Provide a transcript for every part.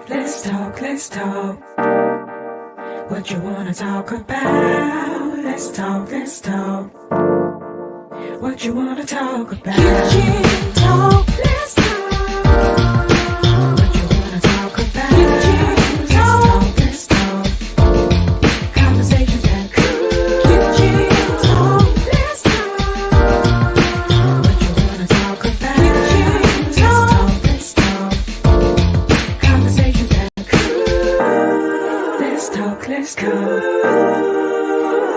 Let's talk. What you wanna talk about? Let's talk. What you wanna talk about? Kitchen talk. Let's talk. What you wanna talk about? Kitchen talk. Let's talk. Conversations that cool. Kitchen talk. Let's talk. What you wanna talk about? Kitchen talk. Let's talk. Conversations that cool. Let's talk.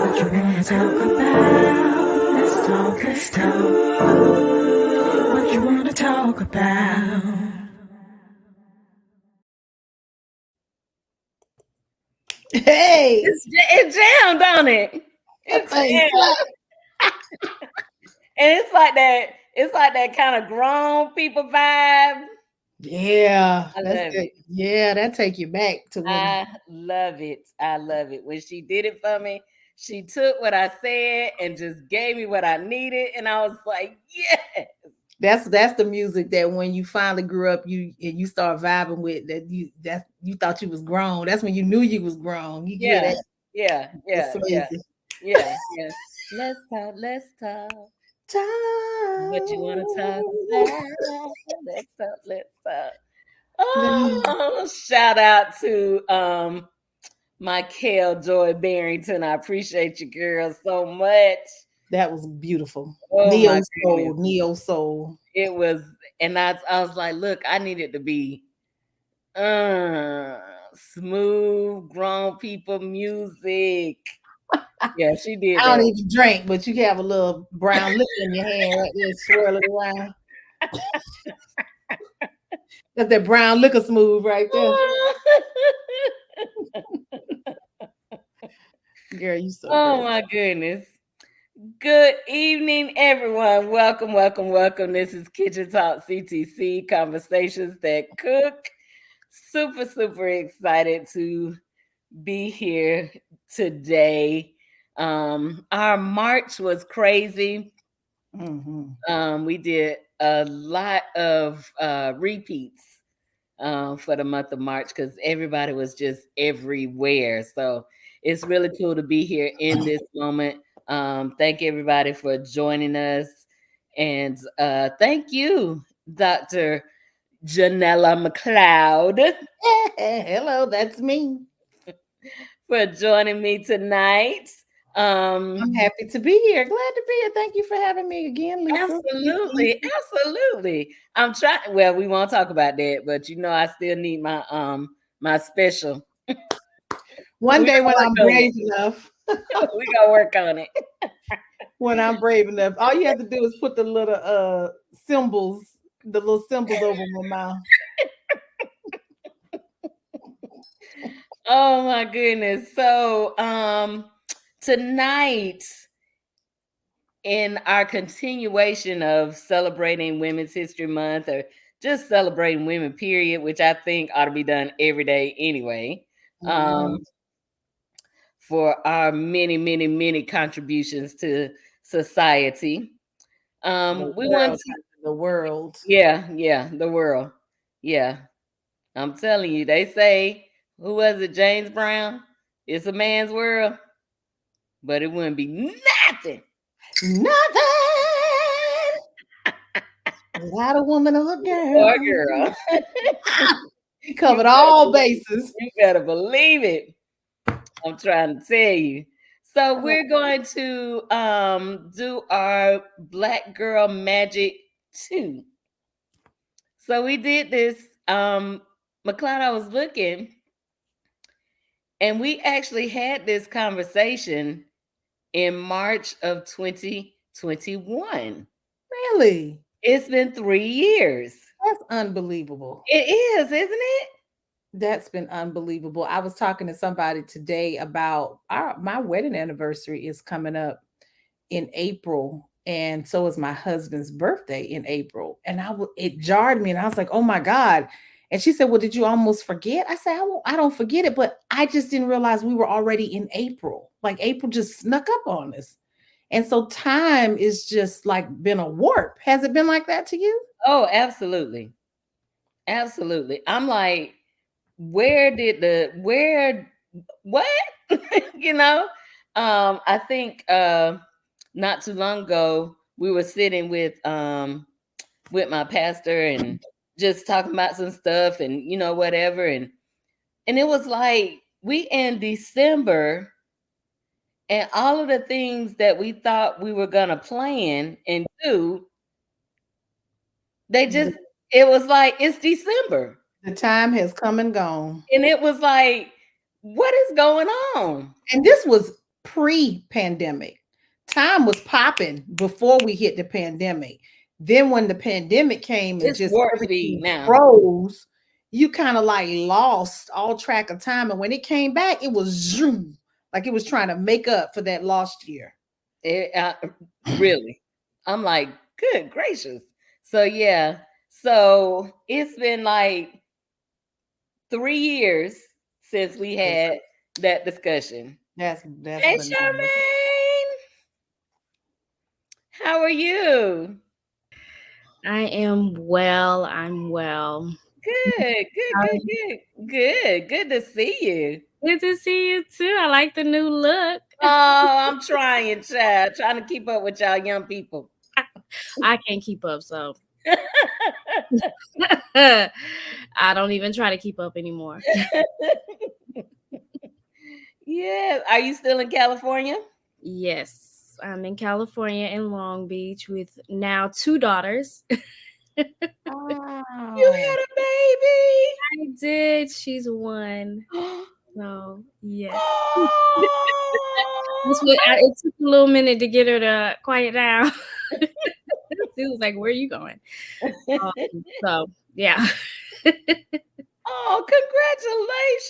What you wanna talk about? Let's talk. What you wanna talk about? Hey, it jammed on it. It jammed. And it's like that. It's like that kind of grown people vibe. Yeah, I that's love good. it. Yeah, that take you back to when. I love it. I love it. When she did it for me, she took what I said and just gave me what I needed, and I was like, yeah. That's the music that when you finally grew up, you start vibing with you thought you was grown. That's when you knew you was grown. You hear that? Yeah. It's crazy. Yeah. Let's talk. What you want to talk about? Let's talk. Oh, shout out to Michael Joy Barrington. I appreciate you, girl, so much. That was beautiful. Oh my goodness. Neo soul. It was, and I was like, look, I needed to be smooth, grown people music. Yeah, she did I don't that. even drink, but you can have a little brown liquor in your hand right there, swirl it around. That's that brown liquor smooth right there. Girl, you so Oh good. my goodness. Good evening, everyone. Welcome. This is Kitchen Talk CTC, Conversations That Cook. Super excited to be here today. Our March was crazy. We did a lot of repeats for the month of March because everybody was just everywhere. So it's really cool to be here in this moment. Thank everybody for joining us. And thank you, Dr. Yanela McLeod, Hello, that's me. for joining me tonight. I'm happy to be here. Glad to be here. Thank you for having me again, Lisa. Absolutely. I'm trying. Well, we won't talk about that, but I still need my special. One day when I'm brave enough. We gonna work on it. When I'm brave enough. All you have to do is put the little symbols over my mouth. Oh my goodness. So tonight, in our continuation of celebrating Women's History Month, or just celebrating women, period, which I think ought to be done every day anyway. For our many contributions to society. We want to the world. Yeah, the world. Yeah. I'm telling you, they say, who was it, James Brown? It's a man's world, but it wouldn't be nothing. Nothing without a woman or a girl. Or a girl. He covered all bases. You better believe it. I'm trying to tell you. So we're going to do our Black Girl Magic 2. So we did this. McLeod, I was looking, and we actually had this conversation in March of 2021. Really? It's been 3 years. That's unbelievable. It is, isn't it? That's been unbelievable. I was talking to somebody today about my wedding anniversary is coming up in April, and so is my husband's birthday in April. And it jarred me, and I was like, "Oh my God." And she said, "Well, did you almost forget?" I said, I don't forget it, but I just didn't realize we were already in April. Like April just snuck up on us. And so time is just like been a warp. Has it been like that to you? Oh, absolutely. Absolutely. I'm like, where did what? you know? I think not too long ago we were sitting with my pastor and just talking about some stuff and whatever, and it was like we in December, and all of the things that we thought we were gonna plan and do, they just it was like it's December. The time has come and gone. And it was like, what is going on? And this was pre-pandemic. Time was popping before we hit the pandemic. Then when the pandemic came and It's just warp everything speed now. froze, you kind of like lost all track of time. And when it came back, it was zoom, like it was trying to make up for that lost year. Really. I'm like, good gracious. So yeah. So it's been like 3 years since we had that discussion. That's Hey, bananas. Charmaine, how are you? I am well. I'm well. Good, good to see you. Good to see you too. I like the new look. Oh, I'm trying, child, trying to keep up with y'all young people. I can't keep up, so I don't even try to keep up anymore. Yeah. Are you still in California? Yes, I'm in California in Long Beach with now 2 daughters. You had a baby. I did. She's 1. So, yes. It took a little minute to get her to quiet down. She was like, "Where are you going?" So, yeah. Oh,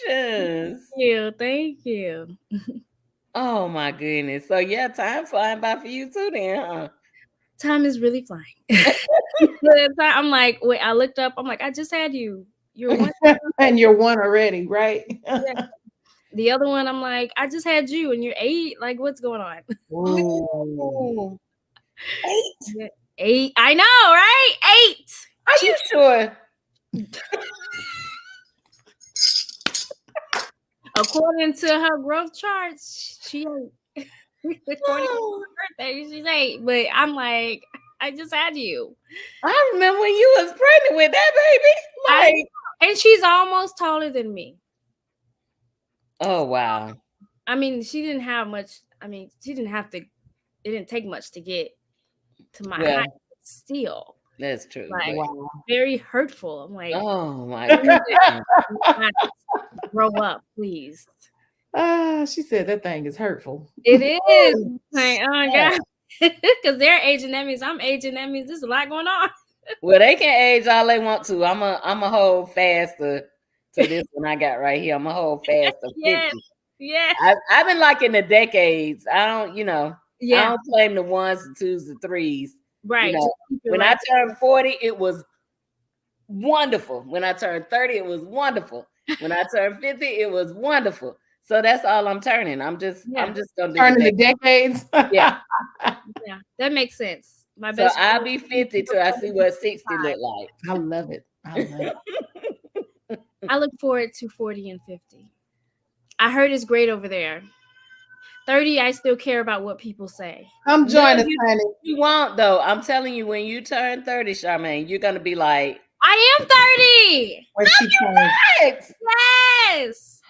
congratulations. Thank you. Oh my goodness. So yeah, time flying by for you too then, huh? Time is really flying. I'm like, wait, I looked up. I'm like, I just had you. You're 1. And you're 1 already, right? Yeah. The other one, I'm like, I just had you and you're 8. Like, what's going on? Ooh. 8? 8. I know, right? 8. Are you sure? According to her growth charts, she ain't. According to her birthday, she's 8. But I'm like, I just had you. I remember when you was pregnant with that baby. And she's almost taller than me. Oh wow. I mean, she didn't have much. I mean, she didn't have to. It didn't take much to get to my height. Still, that's true. Like, wow. Very hurtful. I'm like, oh my goodness. Grow up, please. She said that thing is hurtful. It is. Like, oh my God. Because they're aging, that means I'm aging. That means there's a lot going on. Well, they can age all they want to. I'm a hold fast to this one I got right here. I'm a hold fast to 50. Yeah. I've been like in the decades. I don't, I don't claim the 1s, the 2s, the 3s. Right. When I turned 40, it was wonderful. When I turned 30, it was wonderful. When I turned 50, it was wonderful. So that's all I'm turning. I'm just gonna do turning the decades. Yeah. Yeah, that makes sense. So I'll be 50 till I see what 60 look like. I love it. I look forward to 40 and 50. I heard it's great over there. 30, I still care about what people say. Come join us, honey. You won't though. I'm telling you, when you turn 30, Charmaine, you're gonna be like, I am 30. When she turns. Yes.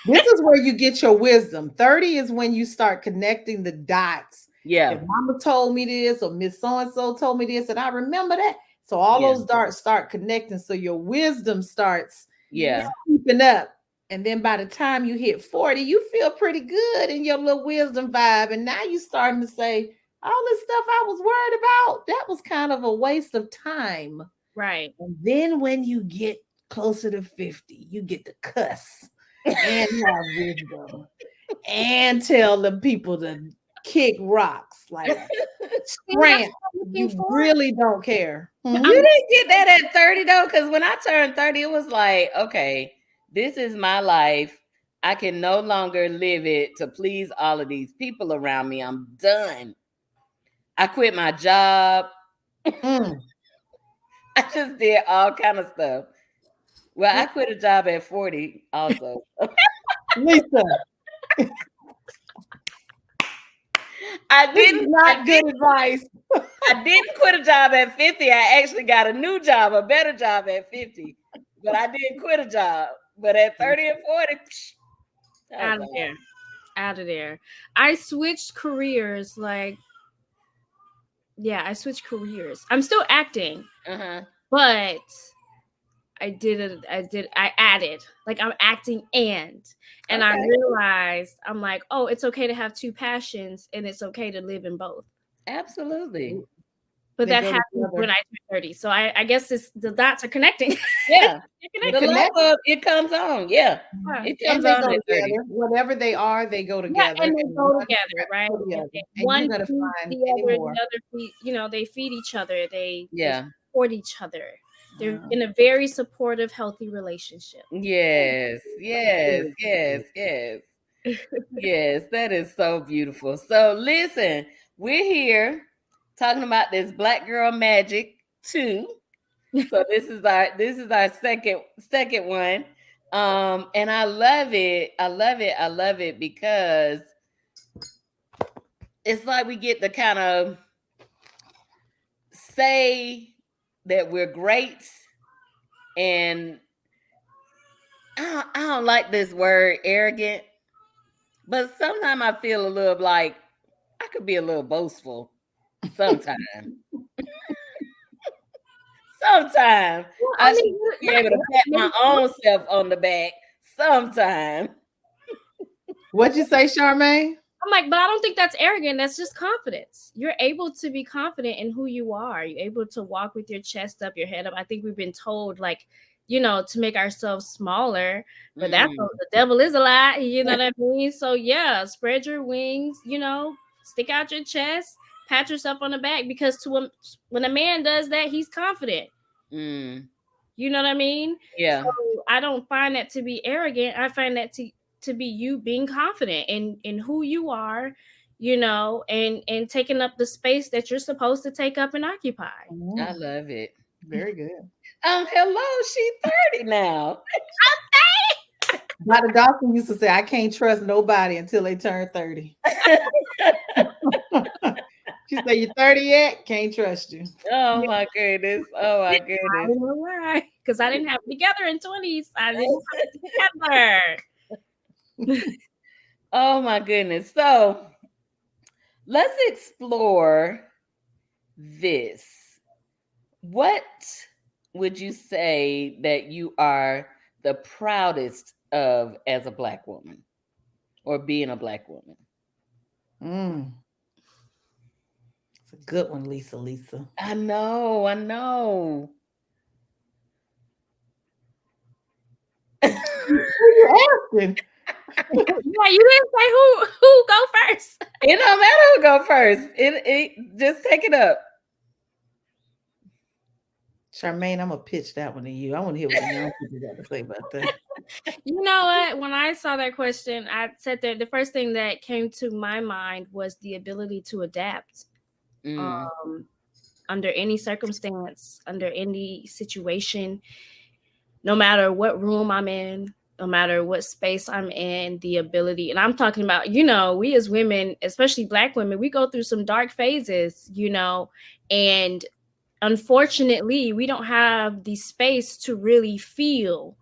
This is where you get your wisdom. 30 is when you start connecting the dots. Yeah. If mama told me this or Miss So-and-so told me this, and I remember that. So all those dots start connecting. So your wisdom starts keeping up. And then by the time you hit 40, you feel pretty good in your little wisdom vibe. And now you're starting to say, all this stuff I was worried about, that was kind of a waste of time. Right. And then when you get closer to 50, you get to cuss and have wisdom and tell the people to kick rocks like scram. You really don't care. You didn't get that at 30 though, because when I turned 30, it was like, okay, this is my life. I can no longer live it to please all of these people around me. I'm done. I quit my job. I just did all kind of stuff. Well, I quit a job at 40 also. Lisa, I this is didn't not good advice. I didn't quit a job at 50. I actually got a new job, a better job at 50. But I didn't quit a job. But at 30 and 40, Out of there. Out of there. I switched careers I switched careers. I'm still acting, but I added, like, I'm acting and I realized, I'm like, oh, it's okay to have two passions and it's okay to live in both. Absolutely. But that happened when I turned 30. So I guess the dots are connecting. Yeah. The light bulb, it comes on. Yeah. It comes and they on go at 30. together. Whatever they are, they go together. Yeah, and they go together, right? And One you're gonna feeds find the other, anymore. the other feed, they feed each other. They support each other. They're Wow. in a very supportive, healthy relationship. Yes, yes, yes, yes. Yes, that is so beautiful. So listen, we're here talking about this Black Girl Magic 2. So this is our second one. And I love it. I love it. I love it because it's like we get to kind of say that we're great, and I don't like this word arrogant, but sometimes I feel a little like I could be a little boastful sometimes. Sometimes I should be able to pat my own self on the back sometime. What'd you say, Charmaine? I'm like, but I don't think that's arrogant. That's just confidence. You're able to be confident in who you are. You're able to walk with your chest up, your head up. I think we've been told, like, to make ourselves smaller, but that's the devil is a lie. You know what I mean? So yeah, spread your wings, stick out your chest, pat yourself on the back, because when a man does that, he's confident. You know what I mean? Yeah. So I don't find that to be arrogant. I find that to be you being confident in who you are, and taking up the space that you're supposed to take up and occupy. I love it. Very good. Hello, she's 30 now. Dr. Dawson used to say, I can't trust nobody until they turn 30. She said, you 30 yet? Can't trust you. Oh my goodness. Oh my goodness. I don't know why. Because I didn't have it together in 20s. I didn't have it together. Oh my goodness. So let's explore this. What would you say that you are the proudest of as a Black woman, or being a Black woman? It's a good one, Lisa. I know. Who you asking? Yeah, you didn't say who go first. It don't matter who go first. It just take it up. Charmaine, I'm gonna pitch that one to you. I want to hear what the young people got to say about that. You know what? When I saw that question, I said that the first thing that came to my mind was the ability to adapt under any circumstance, under any situation, no matter what room I'm in, no matter what space I'm in, the ability. And I'm talking about, we as women, especially Black women, we go through some dark phases, and unfortunately, we don't have the space to really feel,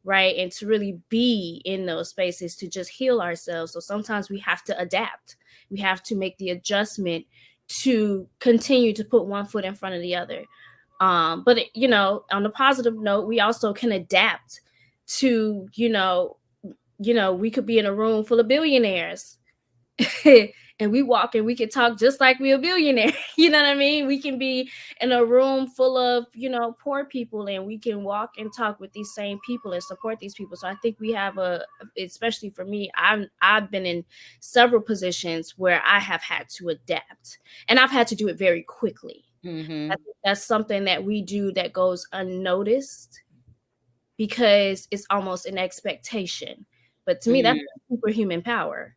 right? And to really be in those spaces to just heal ourselves. So sometimes we have to adapt. We have to make the adjustment to continue to put one foot in front of the other. But, on a positive note, we also can adapt to, we could be in a room full of billionaires and we walk and we can talk just like we're a billionaire. You know what I mean? We can be in a room full of, poor people, and we can walk and talk with these same people and support these people. So I think we have especially for me, I've been in several positions where I have had to adapt, and I've had to do it very quickly. I think that's something that we do that goes unnoticed because it's almost an expectation. But to me, that's superhuman power,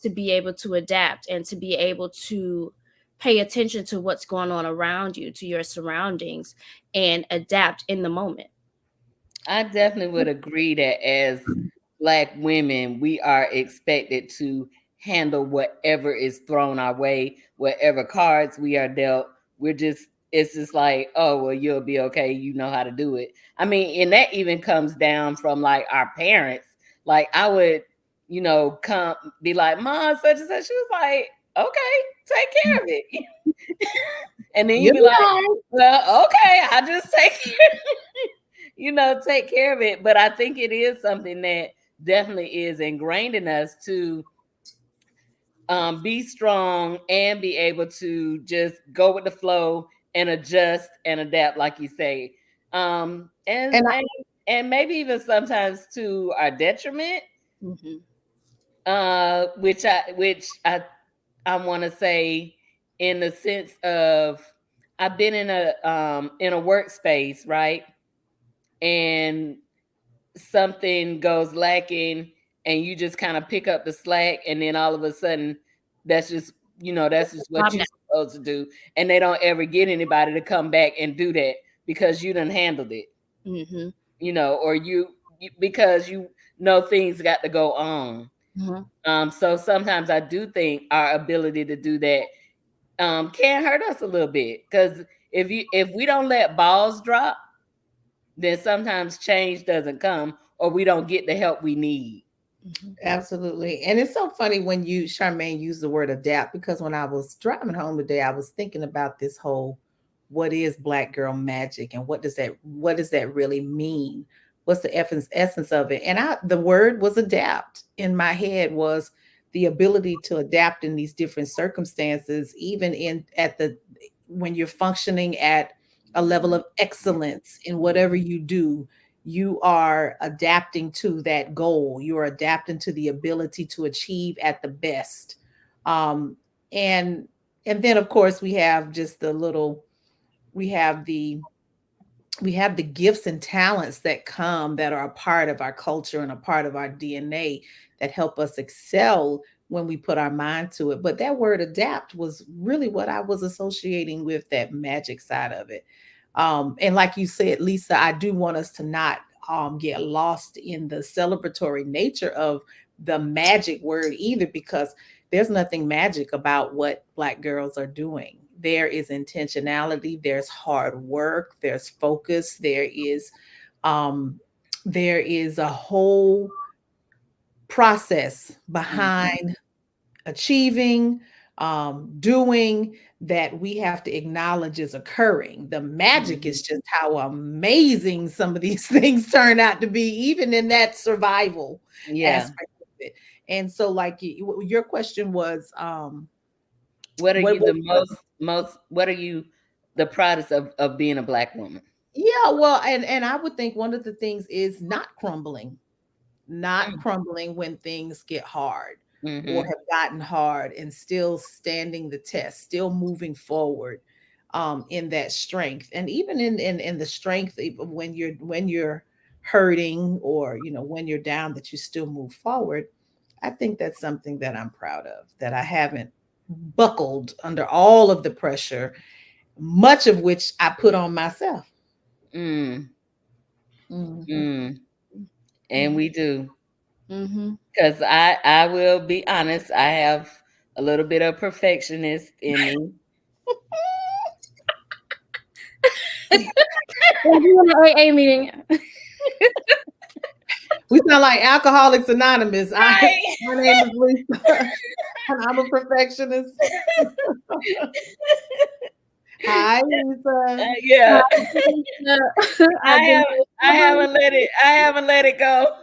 to be able to adapt and to be able to pay attention to what's going on around you, to your surroundings, and adapt in the moment. I definitely would agree that as Black women, we are expected to handle whatever is thrown our way, whatever cards we are dealt. It's just like, oh, well, you'll be okay. You know how to do it. I mean, and that even comes down from like our parents. Like, I would, come be like, Mom, such and such. She was like, okay, take care of it. And then you'd You'll be be like, all right. well, okay, I'll just take care take care of it. But I think it is something that definitely is ingrained in us to be strong and be able to just go with the flow and adjust and adapt, like you say. And And and maybe even sometimes to our detriment. Mm-hmm. Which I want to say in the sense of I've been in a workspace, right? And something goes lacking and you just kind of pick up the slack, and then all of a sudden that's just that's just what you're supposed to do, and they don't ever get anybody to come back and do that because you done handled it. Mm-hmm. Or because things got to go on. Mm-hmm. So sometimes I do think our ability to do that can hurt us a little bit, because if we don't let balls drop, then sometimes change doesn't come, or we don't get the help we need. absolutely. And it's so funny when you, Charmaine, use the word adapt, because when I was driving home today, I was thinking about this whole, what is Black girl magic, and what does that really mean? What's the essence of it? And the word was adapt in my head, was the ability to adapt in these different circumstances, even in at the when you're functioning at a level of excellence in whatever you do. You are adapting to that goal. You're adapting to the ability to achieve at the best. Um, and and then of course we have just the little we have the we have the gifts and talents that come, that are a part of our culture and a part of our DNA, that help us excel when we put our mind to it. But that word adapt was really what I was associating with that magic side of it. And like you said, Lisa, I do want us to not get lost in the celebratory nature of the magic word either, because there's nothing magic about what Black girls are doing. There is intentionality, there's hard work, there's focus, um, there is a whole process behind achieving, doing, that we have to acknowledge is occurring. The magic is just how amazing some of these things turn out to be, even in that survival aspect of it. And so, like your question was, What are what, you what, the most what are you the proudest of being a Black woman? yeah, well, and I would think one of the things is not crumbling when things get hard or Mm-hmm. have gotten hard, and still standing the test, still moving forward, in that strength, and even in the strength, even when you're hurting, or when you're down, that you still move forward. I think that's something that I'm proud of, that I haven't buckled under all of the pressure, much of which I put on myself. Mm. Mhm. Mm. And we do. Mm-hmm. Because I will be honest, I have a little bit of perfectionist in me. AA meeting. We sound like Alcoholics Anonymous. Right. My name is Lisa, and I'm a perfectionist. Hi, Lisa. Yeah. I've been I haven't let it go.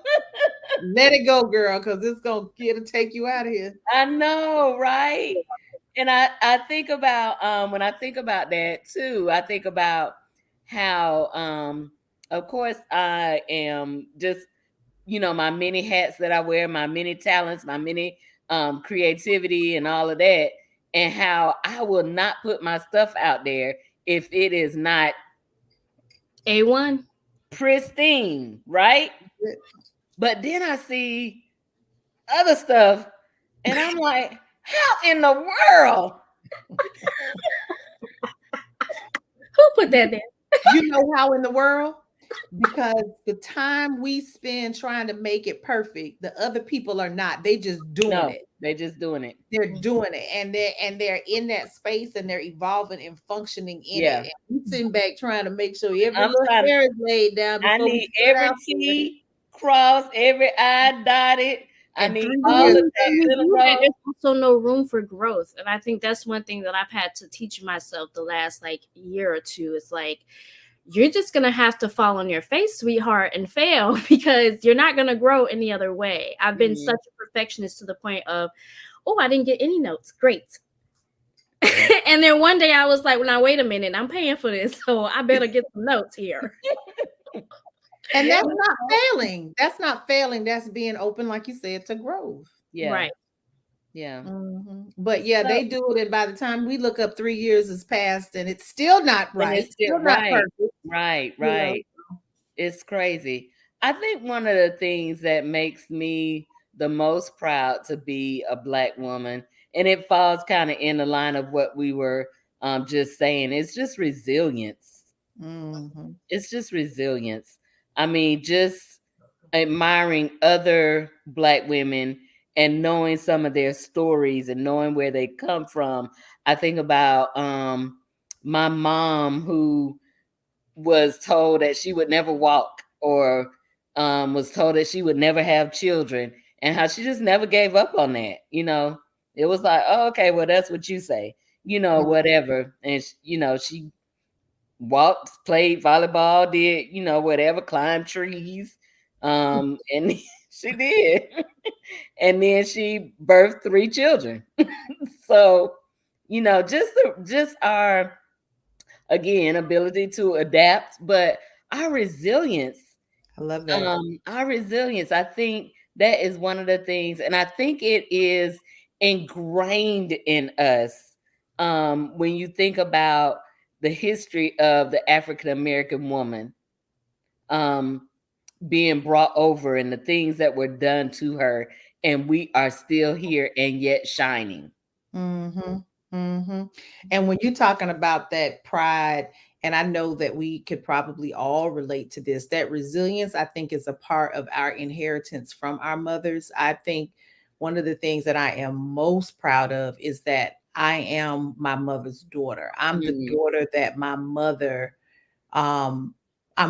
Let it go, girl, because it's gonna take you out of here. I know, right? And I think about when I think about that too, I think about how of course I am just my many hats that I wear, my many talents, my many creativity and all of that, and how I will not put my stuff out there if it is not A1. pristine, right? But then I see other stuff and I'm like, how in the world? Who put that there? You know how in the world? because the time we spend trying to make it perfect, the other people are not. They just doing No, it. they're just doing it. They're doing it, and they're in that space, and they're evolving and functioning in Yeah. it. And we sitting back trying to make sure every I'm little trying. hair is laid down I before we need set every out there. T crossed, every I dotted. I And need 3 all years of passed. that in a There's row. also no room for growth. And I think that's one thing that I've had to teach myself the last like year or two. It's like, you're just going to have to fall on your face, sweetheart, and fail because you're not going to grow any other way. I've been Mhm. such a perfectionist to the point of, oh, I didn't get any notes. Great. And then one day I was like, well, now, wait a minute. I'm paying for this. So I better get some notes here. And Yeah. that's not failing. That's not failing. That's being open, like you said, to growth. Yeah. Right. Yeah. But yeah, they do it, and by the time we look up, 3 years has passed, and it's still not And right. it's still Still not right. perfect. Right. you know? Right. It's crazy. I think one of the things that makes me the most proud to be a Black woman, and it falls kind of in the line of what we were just saying, it's just resilience. Mhm. It's just resilience. I mean, just admiring other Black women and knowing some of their stories and knowing where they come from. I think about my mom, who was told that she would never walk, or was told that she would never have children, and how she just never gave up on that. It was like, oh, okay, well, that's what you say, whatever. And she walked, played volleyball, did whatever, climbed trees, and she did. And then she birthed 3 children. So just our, again, ability to adapt, but our resilience. I love that. Our resilience, I think that is one of the things, and I think it is ingrained in us. When you think about the history of the African American woman, being brought over and the things that were done to her, and we are still here and yet shining. And when you're talking about that pride, and I know that we could probably all relate to this, that resilience, I think, is a part of our inheritance from our mothers. I think one of the things that I am most proud of is that I am my mother's daughter. I'm the daughter that my mother, I'm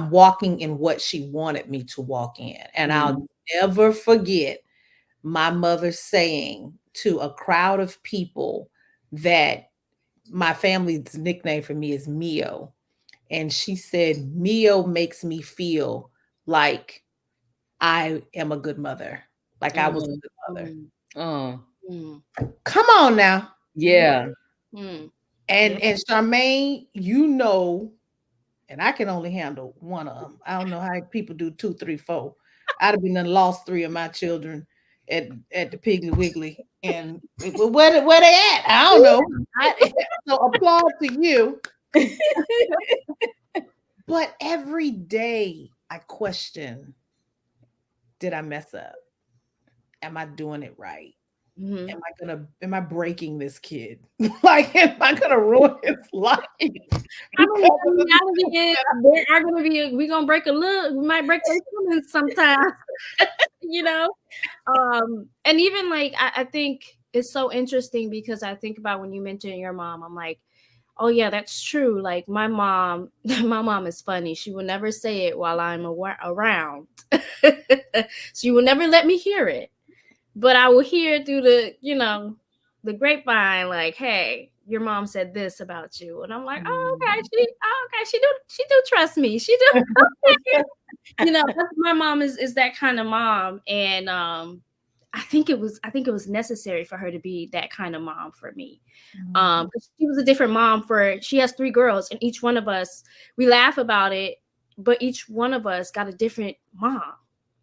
walking in what she wanted me to walk in. And I'll never forget my mother saying to a crowd of people that my family's nickname for me is Mio. And she said, Mio makes me feel like I am a good mother, like I was a good mother. Oh, Come on now. yeah. And Charmaine, and I can only handle one of them. I don't know how people do 2, 3, 4. I'd have been done lost 3 of my children at the Piggly Wiggly. And where they at? I don't know. So applaud to you. But every day I question, did I mess up? Am I doing it right? Am I breaking this kid? Like, am I gonna ruin his life? I mean, the reality is there are gonna be we're gonna break a little, we might break their feelings sometimes. And even like I think it's so interesting because I think about when you mention your mom, I'm like, oh yeah, that's true. Like my mom is funny. She will never say it while I'm around. She will never let me hear it. But I will hear through the grapevine, like, hey, your mom said this about you. And I'm like, oh, okay. She do trust me. She do. My mom is that kind of mom. And I think it was necessary for her to be that kind of mom for me. Because she was a different mom she has 3 girls, and each one of us, we laugh about it, but each one of us got a different mom.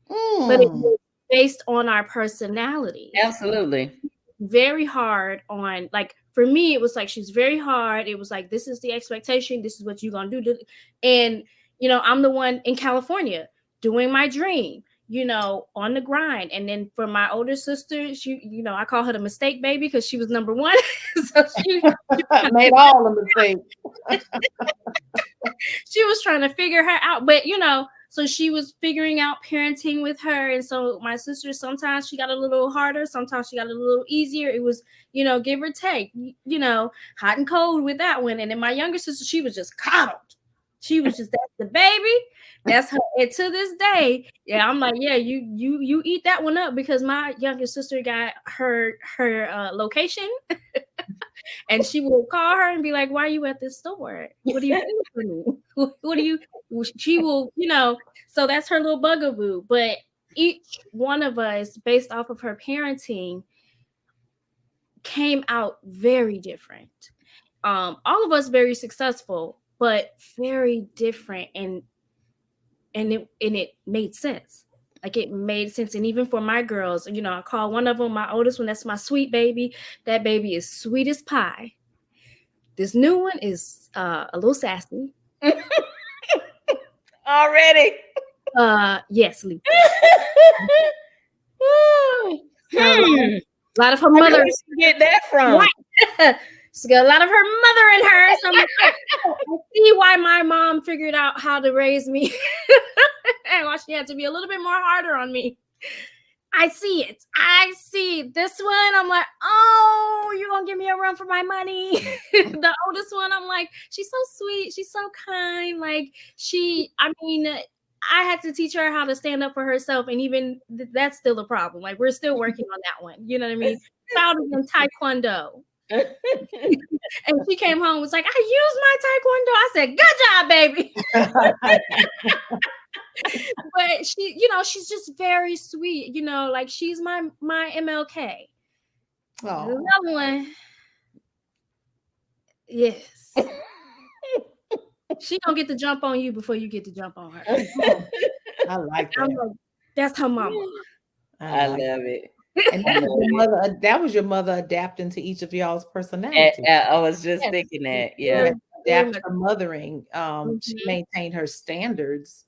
But it was based on our personality. Absolutely. Very hard on, like, for me, it was like, she's very hard. It was like, this is the expectation. This is what you're going to do. And, I'm the one in California doing my dream, on the grind. And then for my older sister, I call her the mistake baby because she was number one. So she made all the mistakes. She was trying to figure her out, but so she was figuring out parenting with her. And so my sister, sometimes she got a little harder, sometimes she got a little easier. It was, give or take, hot and cold with that one. And then my younger sister, she was just coddled. She was just, that's the baby. That's her. And to this day, yeah, I'm like, yeah, you eat that one up, because my younger sister got her location. And she will call her and be like, why are you at this store? What do you do for me? What do you, she will, so that's her little bugaboo. But each one of us, based off of her parenting, came out very different. All of us very successful, but very different. And it made sense. Like, it made sense. And even for my girls, I call one of them, my oldest one, that's my sweet baby. That baby is sweet as pie. This new one is a little sassy. Already? Yes, Lee. A lot of her mother. Where did you get that from? Right. She's got a lot of her mother in her. So I see why my mom figured out how to raise me. And why she had to be a little bit more harder on me. I see it. I see this one. I'm like, oh, you're going to give me a run for my money. The oldest one, I'm like, she's so sweet. She's so kind. Like, I had to teach her how to stand up for herself. And even that's still a problem. Like, we're still working on that one. You know what I mean? Child is in Taekwondo. And she came home, was like, I used my Taekwondo. I said, good job, baby. But she's just very sweet, like, she's my MLK. Oh. Another one, yes. She gonna get to jump on you before you get to jump on her. I like that. I'm like, that's her mama. I love it. And that was your mother adapting to each of y'all's personalities. I was just thinking that. Yeah. Adapt her mothering. She maintained her standards,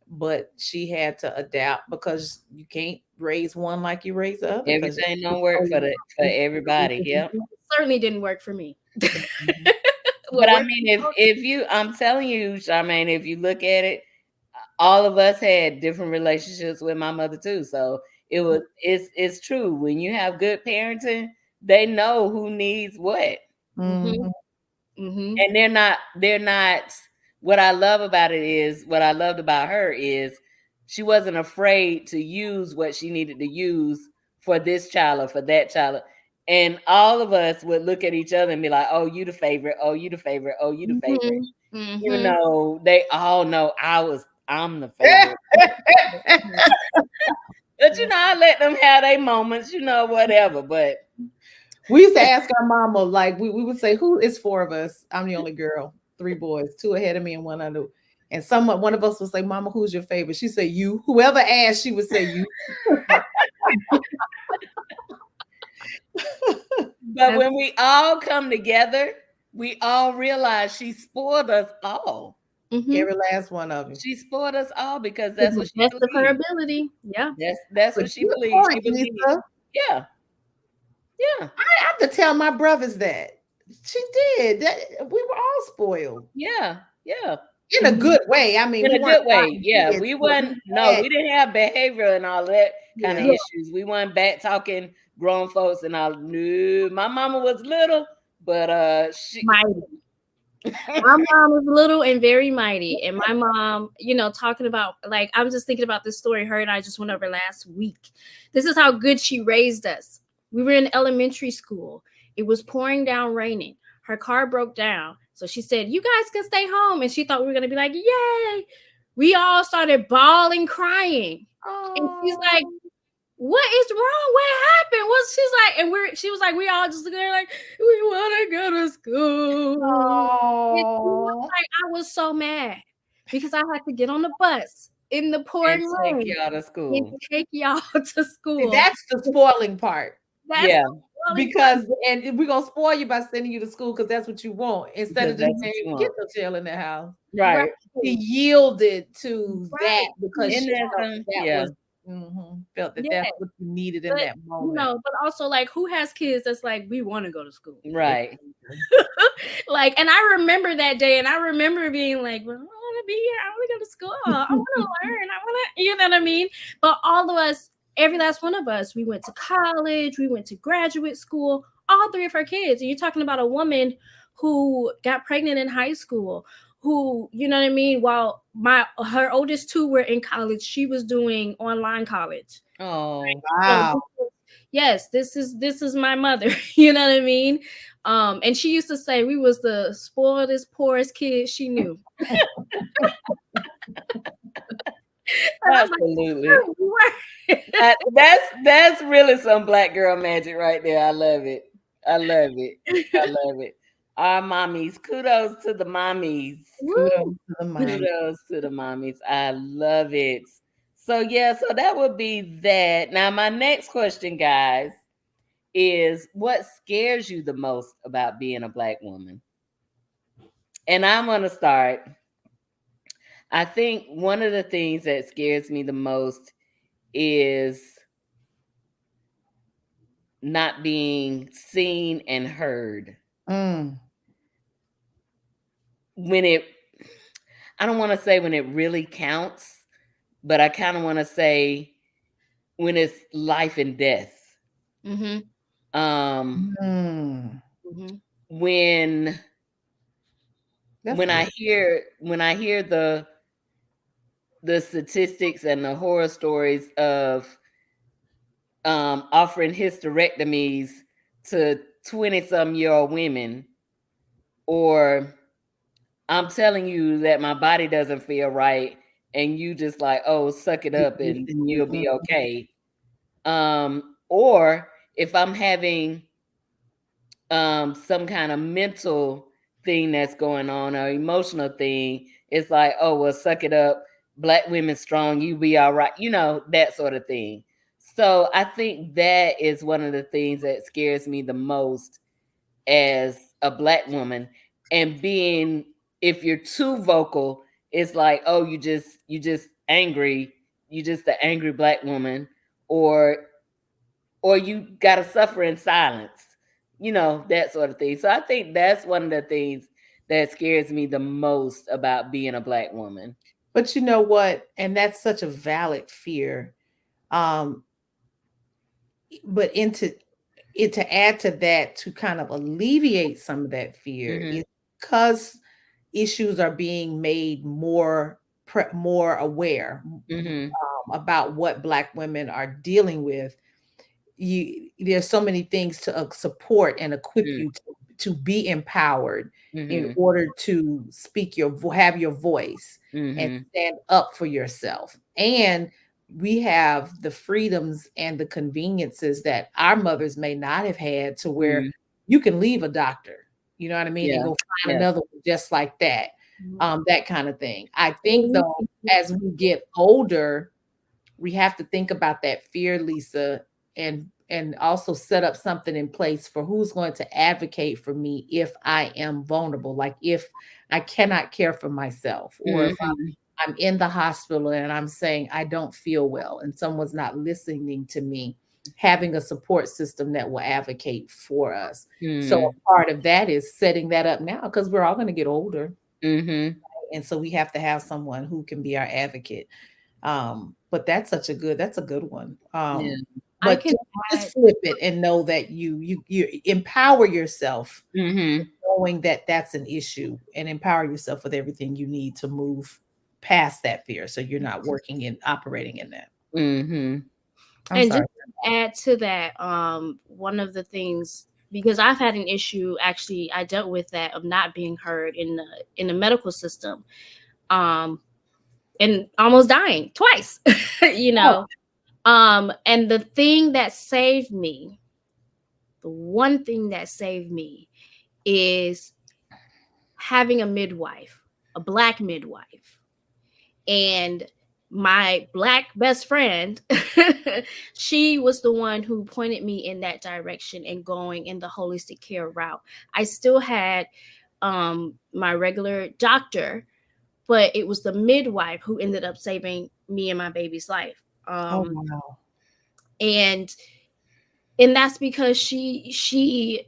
but she had to adapt, because you can't raise one like you raise the other. Everything don't work for everybody. Yeah. Certainly didn't work for me. But I mean, I'm telling you, Charmaine, if you look at it, all of us had different relationships with my mother too. So it's true. When you have good parenting, they know who needs what. Mm-hmm. Mm-hmm. And they're not, what I loved about her is she wasn't afraid to use what she needed to use for this child or for that child. And all of us would look at each other and be like, oh, you the favorite. Oh, you the favorite. Oh, you the favorite. Mm-hmm. Even though they all know I'm the favorite. But I let them have their moments, whatever. But we used to ask our mama, like, we would say, who is 4 of us? I'm the only girl, 3 boys, 2 ahead of me and 1 under. And one of us would say, Mama, who's your favorite? She'd say, you. Whoever asked, she would say, you. But when we all come together, we all realize she spoiled us all. Mm-hmm. Every last one of them. She spoiled us all because that's what she believed. That's of her ability. Yeah. That's what she believed. Point, she believed. Yeah. I have to tell my brothers that. She did. That we were all spoiled. Yeah. Yeah. In a good way. I mean, in a good way. Yeah. We didn't have behavior and all that kind of issues. We weren't back talking grown folks and all. No, my mama was little, but she mighty. My mom was little and very mighty. And my mom, talking about, like, I'm just thinking about this story her and I just went over last week. This is how good she raised us. We were in elementary school. It was pouring down, raining. Her car broke down. So she said, you guys can stay home. And she thought we were going to be like, yay. We all started bawling, crying. Oh. And she's like, what is wrong? What happened? She was like, we all just there like, we want to go to school. Oh. I was so mad because I had to get on the bus in the pouring rain. Take y'all to school. Take y'all to school. See, that's the spoiling part. Because and we're gonna spoil you by sending you to school because that's what you want instead of just saying get no chill in the house. Right. He yielded to that because Felt that Yeah, that's what you needed in but that moment. but also like who has kids that's like we want to go to school. Right. Like, and I remember that day, and I remember being like, well, I want to be here. I want to go to school. I want to learn. I want to, you know what I mean? But all of us, every last one of us, we went to college, we went to graduate school, all three of our kids. And you're talking about a woman who got pregnant in high school, who, you know what I mean? While her oldest two were in college, she was doing online college. Oh, Wow. So yes, this is my mother. You know what I mean? And she used to say we was the spoiledest, poorest kids she knew. And I'm like, absolutely. "Sure, we were." That's really some black girl magic right there. I love it. I love it. I love it. Our mommies, kudos to the mommies. Kudos Woo. to the mind. Kudos to the mommies. I love it. So yeah, so that would be that. Now my next question, guys, is what scares you the most about being a black woman? And I'm gonna start. I think one of the things that scares me the most is not being seen and heard. Mm. When it, I don't want to say when it really counts, but I kind of want to say when it's life and death. Mm-hmm. Mm. Mm-hmm. When That's when I good. hear the statistics and the horror stories of offering hysterectomies to 20-some-year-old women, or I'm telling you that my body doesn't feel right, and you just like, oh, suck it up and you'll be okay. Or if I'm having some kind of mental thing that's going on or emotional thing, it's like, oh, well, suck it up. Black women strong, you be all right, that sort of thing. So I think that is one of the things that scares me the most as a black woman. And being, if you're too vocal, it's like, oh, you just angry, you just the angry black woman, or you gotta suffer in silence, that sort of thing. So I think that's one of the things that scares me the most about being a black woman. But you know what? And that's such a valid fear. Um, but to add to that, to kind of alleviate some of that fear, Mm-hmm. is because issues are being made more aware Mm-hmm. about what Black women are dealing with. There's so many things to support and equip you to be empowered in Mm-hmm. order to have your voice and Mm-hmm. stand up for yourself. And we have the freedoms and the conveniences that our mothers may not have had, to where Mm-hmm. you can leave a doctor, you know what I mean, and Yeah. go find Yeah. another one just like that. That kind of thing. I think Mhm. though, as we get older, we have to think about that fear, Lisa, and also set up something in place for who's going to advocate for me if I am vulnerable, like if I cannot care for myself, or if Mm-hmm. I'm in the hospital and I'm saying I don't feel well and someone's not listening to me, having a support system that will advocate for us. So Mm-hmm. a part of that is setting that up now, because we're all going to get older, Mm-hmm. and so we have to have someone who can be our advocate. But that's a good one. Yeah. I But can just add. flip it and know that you empower yourself, Mm-hmm. knowing that that's an issue, and empower yourself with everything you need to move past that fear, so you're not working and operating in that. Mm-hmm. I'm And just sorry. to add to that, one of the things, because I've had an issue, actually I dealt with that, of not being heard in the medical system, um, and almost dying twice. you Oh, know. And the one thing that saved me is having a midwife, a Black midwife. And my Black best friend, she was the one who pointed me in that direction and going in the holistic care route. I still had my regular doctor, but it was the midwife who ended up saving me and my baby's life. Oh wow. And that's because she's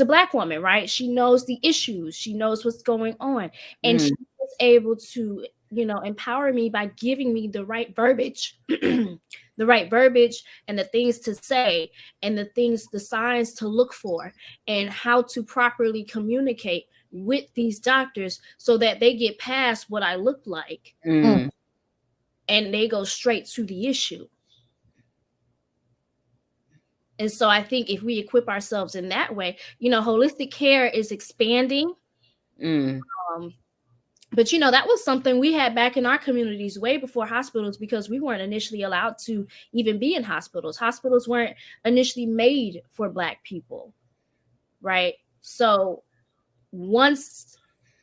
a Black woman, right? She knows the issues, she knows what's going on, and she was able to, empower me by giving me the right verbiage, the right verbiage, and the things to say, and the signs to look for, and how to properly communicate with these doctors so that they get past what I look like and they go straight to the issue. And so I think if we equip ourselves in that way, holistic care is expanding. But that was something we had back in our communities way before hospitals, because we weren't initially allowed to even be in hospitals. Hospitals weren't initially made for Black people, right? So once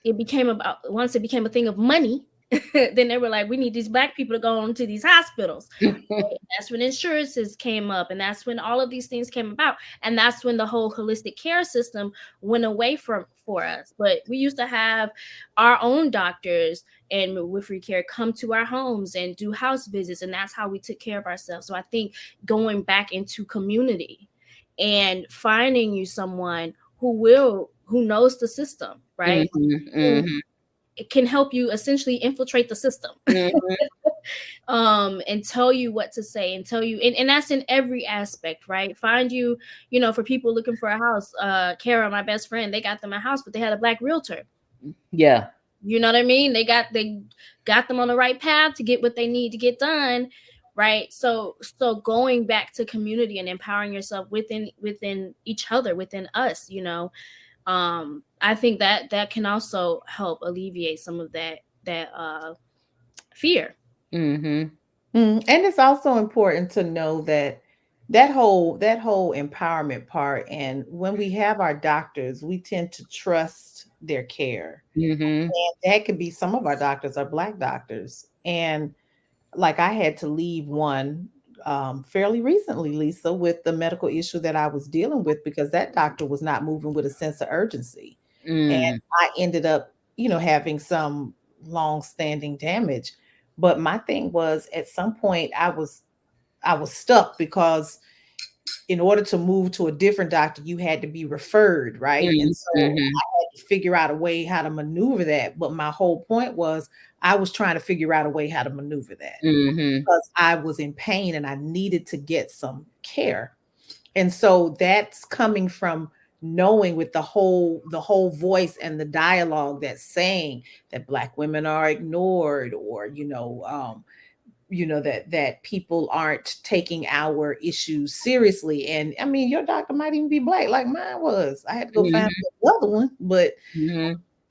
it became a thing of money, then they were like, we need these Black people to go on to these hospitals. That's when insurances came up, and that's when all of these things came about, and that's when the whole holistic care system went away for us. But we used to have our own doctors and midwifery care come to our homes and do house visits, and that's how we took care of ourselves. So I think going back into community and finding you someone who knows the system, right? It can help you essentially infiltrate the system. And tell you what to say, and tell you, and that's in every aspect, right? Find you, for people looking for a house. Kara, my best friend, they got them a house, but they had a Black realtor. Yeah. You know what I mean? They got them on the right path to get what they need to get done, right? So going back to community and empowering yourself within each other, within us, I think that can also help alleviate some of that fear. And it's also important to know that whole empowerment part. And when we have our doctors, we tend to trust their care. And that could be, some of our doctors are Black doctors. And like, I had to leave one fairly recently, Lisa, with the medical issue that I was dealing with, because that doctor was not moving with a sense of urgency. And I ended up, having some long-standing damage. But my thing was, at some point I was stuck, because in order to move to a different doctor, you had to be referred, right? And so I had to figure out a way how to maneuver that. But my whole point was, I was trying to figure out a way how to maneuver that, because I was in pain and I needed to get some care. And so that's coming from knowing, with the whole voice and the dialogue that's saying that Black women are ignored, or that people aren't taking our issues seriously. And I mean, your doctor might even be Black, like mine was. I had to go find another one, but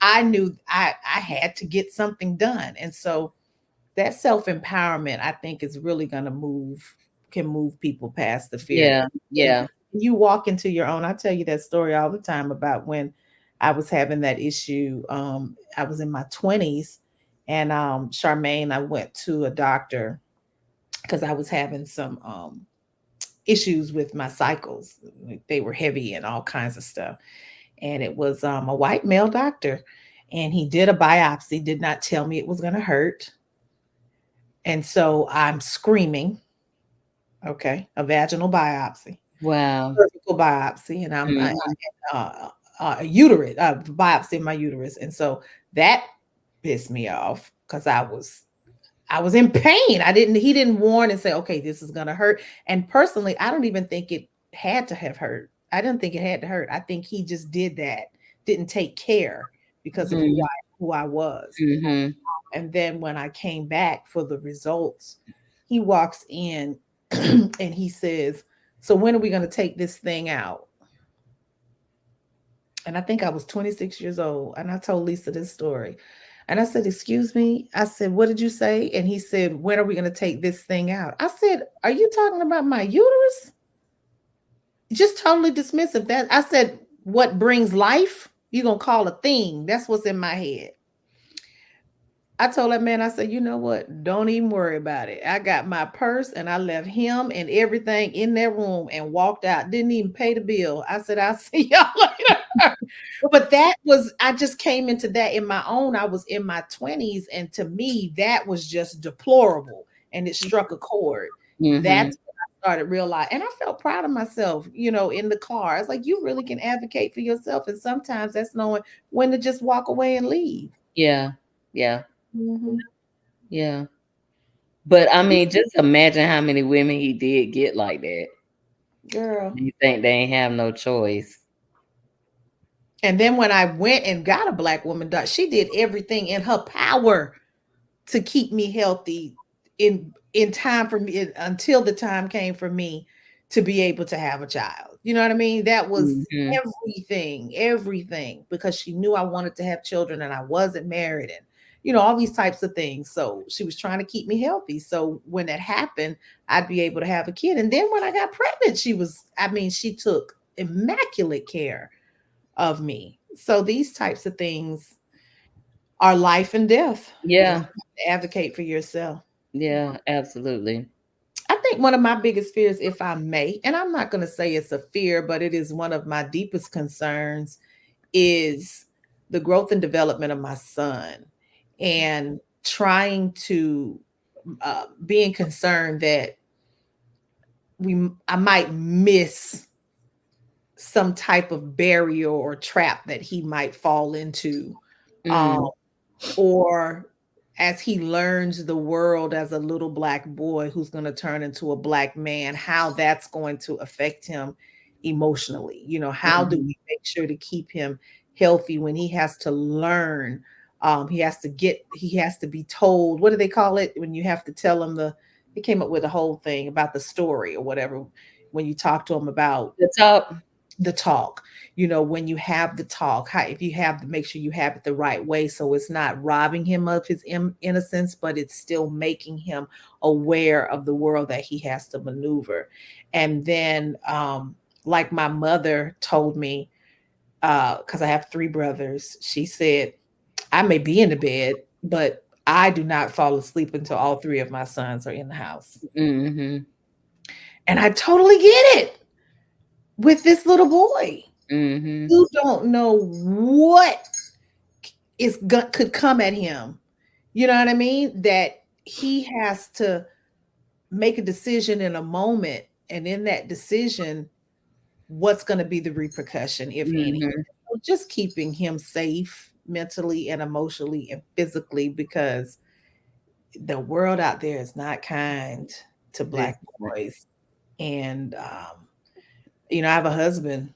I knew I had to get something done. And so that self-empowerment, I think, is really going to can move people past the fear. Yeah. You walk into your own. I tell you that story all the time about when I was having that issue. I was in my 20s, and Charmaine, I went to a doctor because I was having some issues with my cycles. They were heavy and all kinds of stuff. And it was a white male doctor, and he did a biopsy, did not tell me it was going to hurt. And so I'm screaming, okay, a vaginal biopsy. Wow. Cervical biopsy. And I had a uterus, biopsy in my uterus. And so that pissed me off, because I was in pain. He didn't warn and say, okay, this is going to hurt. And personally, I don't even think it had to have hurt. I didn't think it had to hurt. I think he just did that, didn't take care, because of who I was. And then when I came back for the results, he walks in and he says, so when are we going to take this thing out? And I think I was 26 years old. And I told Lisa this story. And I said, excuse me. I said, what did you say? And he said, when are we going to take this thing out? I said, are you talking about my uterus? Just totally dismissive. That I said, what brings life? You're going to call a thing. That's what's in my head. I told that man, I said, you know what? Don't even worry about it. I got my purse and I left him and everything in that room and walked out. Didn't even pay the bill. I said, I'll see y'all later. But I just came into that in my own. I was in my 20s. And to me, that was just deplorable. and it struck a chord. Mhm. That's when I started realizing, and I felt proud of myself, in the car. It's like, you really can advocate for yourself. And sometimes that's knowing when to just walk away and leave. Yeah. Yeah. Mhm. Yeah. But I mean, just imagine how many women he did get like that. Girl. You think they ain't have no choice. And then when I went and got a black woman, she did everything in her power to keep me healthy in time for me, until the time came for me to be able to have a child. You know what I mean? That was Mhm. everything, because she knew I wanted to have children and I wasn't married, and all these types of things. So she was trying to keep me healthy. So when that happened, I'd be able to have a kid. And then when I got pregnant, she took immaculate care of me. So these types of things are life and death. Yeah. Advocate for yourself. Yeah, absolutely. I think one of my biggest fears, if I may, and I'm not going to say it's a fear, but it is one of my deepest concerns, is the growth and development of my son, and trying to being concerned that I might miss some type of barrier or trap that he might fall into, Mm. or as he learns the world as a little black boy who's going to turn into a black man, how that's going to affect him emotionally. How do Mhm. we make sure to keep him healthy when he has to learn? He has to be told, what do they call it? When you have to tell him they came up with a whole thing about the story or whatever, when you talk to him about The top. the talk, when you have the talk, if you have to make sure you have it the right way, so it's not robbing him of his innocence, but it's still making him aware of the world that he has to maneuver. And then like my mother told me, because I have 3 brothers, she said, I may be in the bed, but I do not fall asleep until all 3 of my sons are in the house. Mhm. And I totally get it with this little boy. Mhm. You don't know what could come at him. You know what I mean? That he has to make a decision in a moment, and in that decision, what's going to be the repercussion, if any. Mhm. So just keeping him safe mentally and emotionally and physically, because the world out there is not kind to black boys. And I have a husband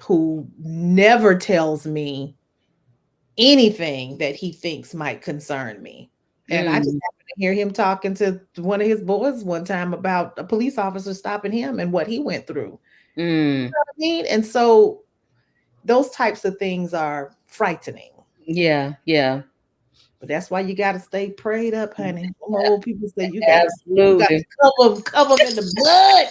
who never tells me anything that he thinks might concern me. And I just Mm. happened to hear him talking to one of his boys one time about a police officer stopping him and what he went through. You Mm. know what I mean? And so those types of things are frightening. Yeah, yeah. But that's why you got to stay prayed up, honey. Some old people say you got to Absolutely. cover them in the blood.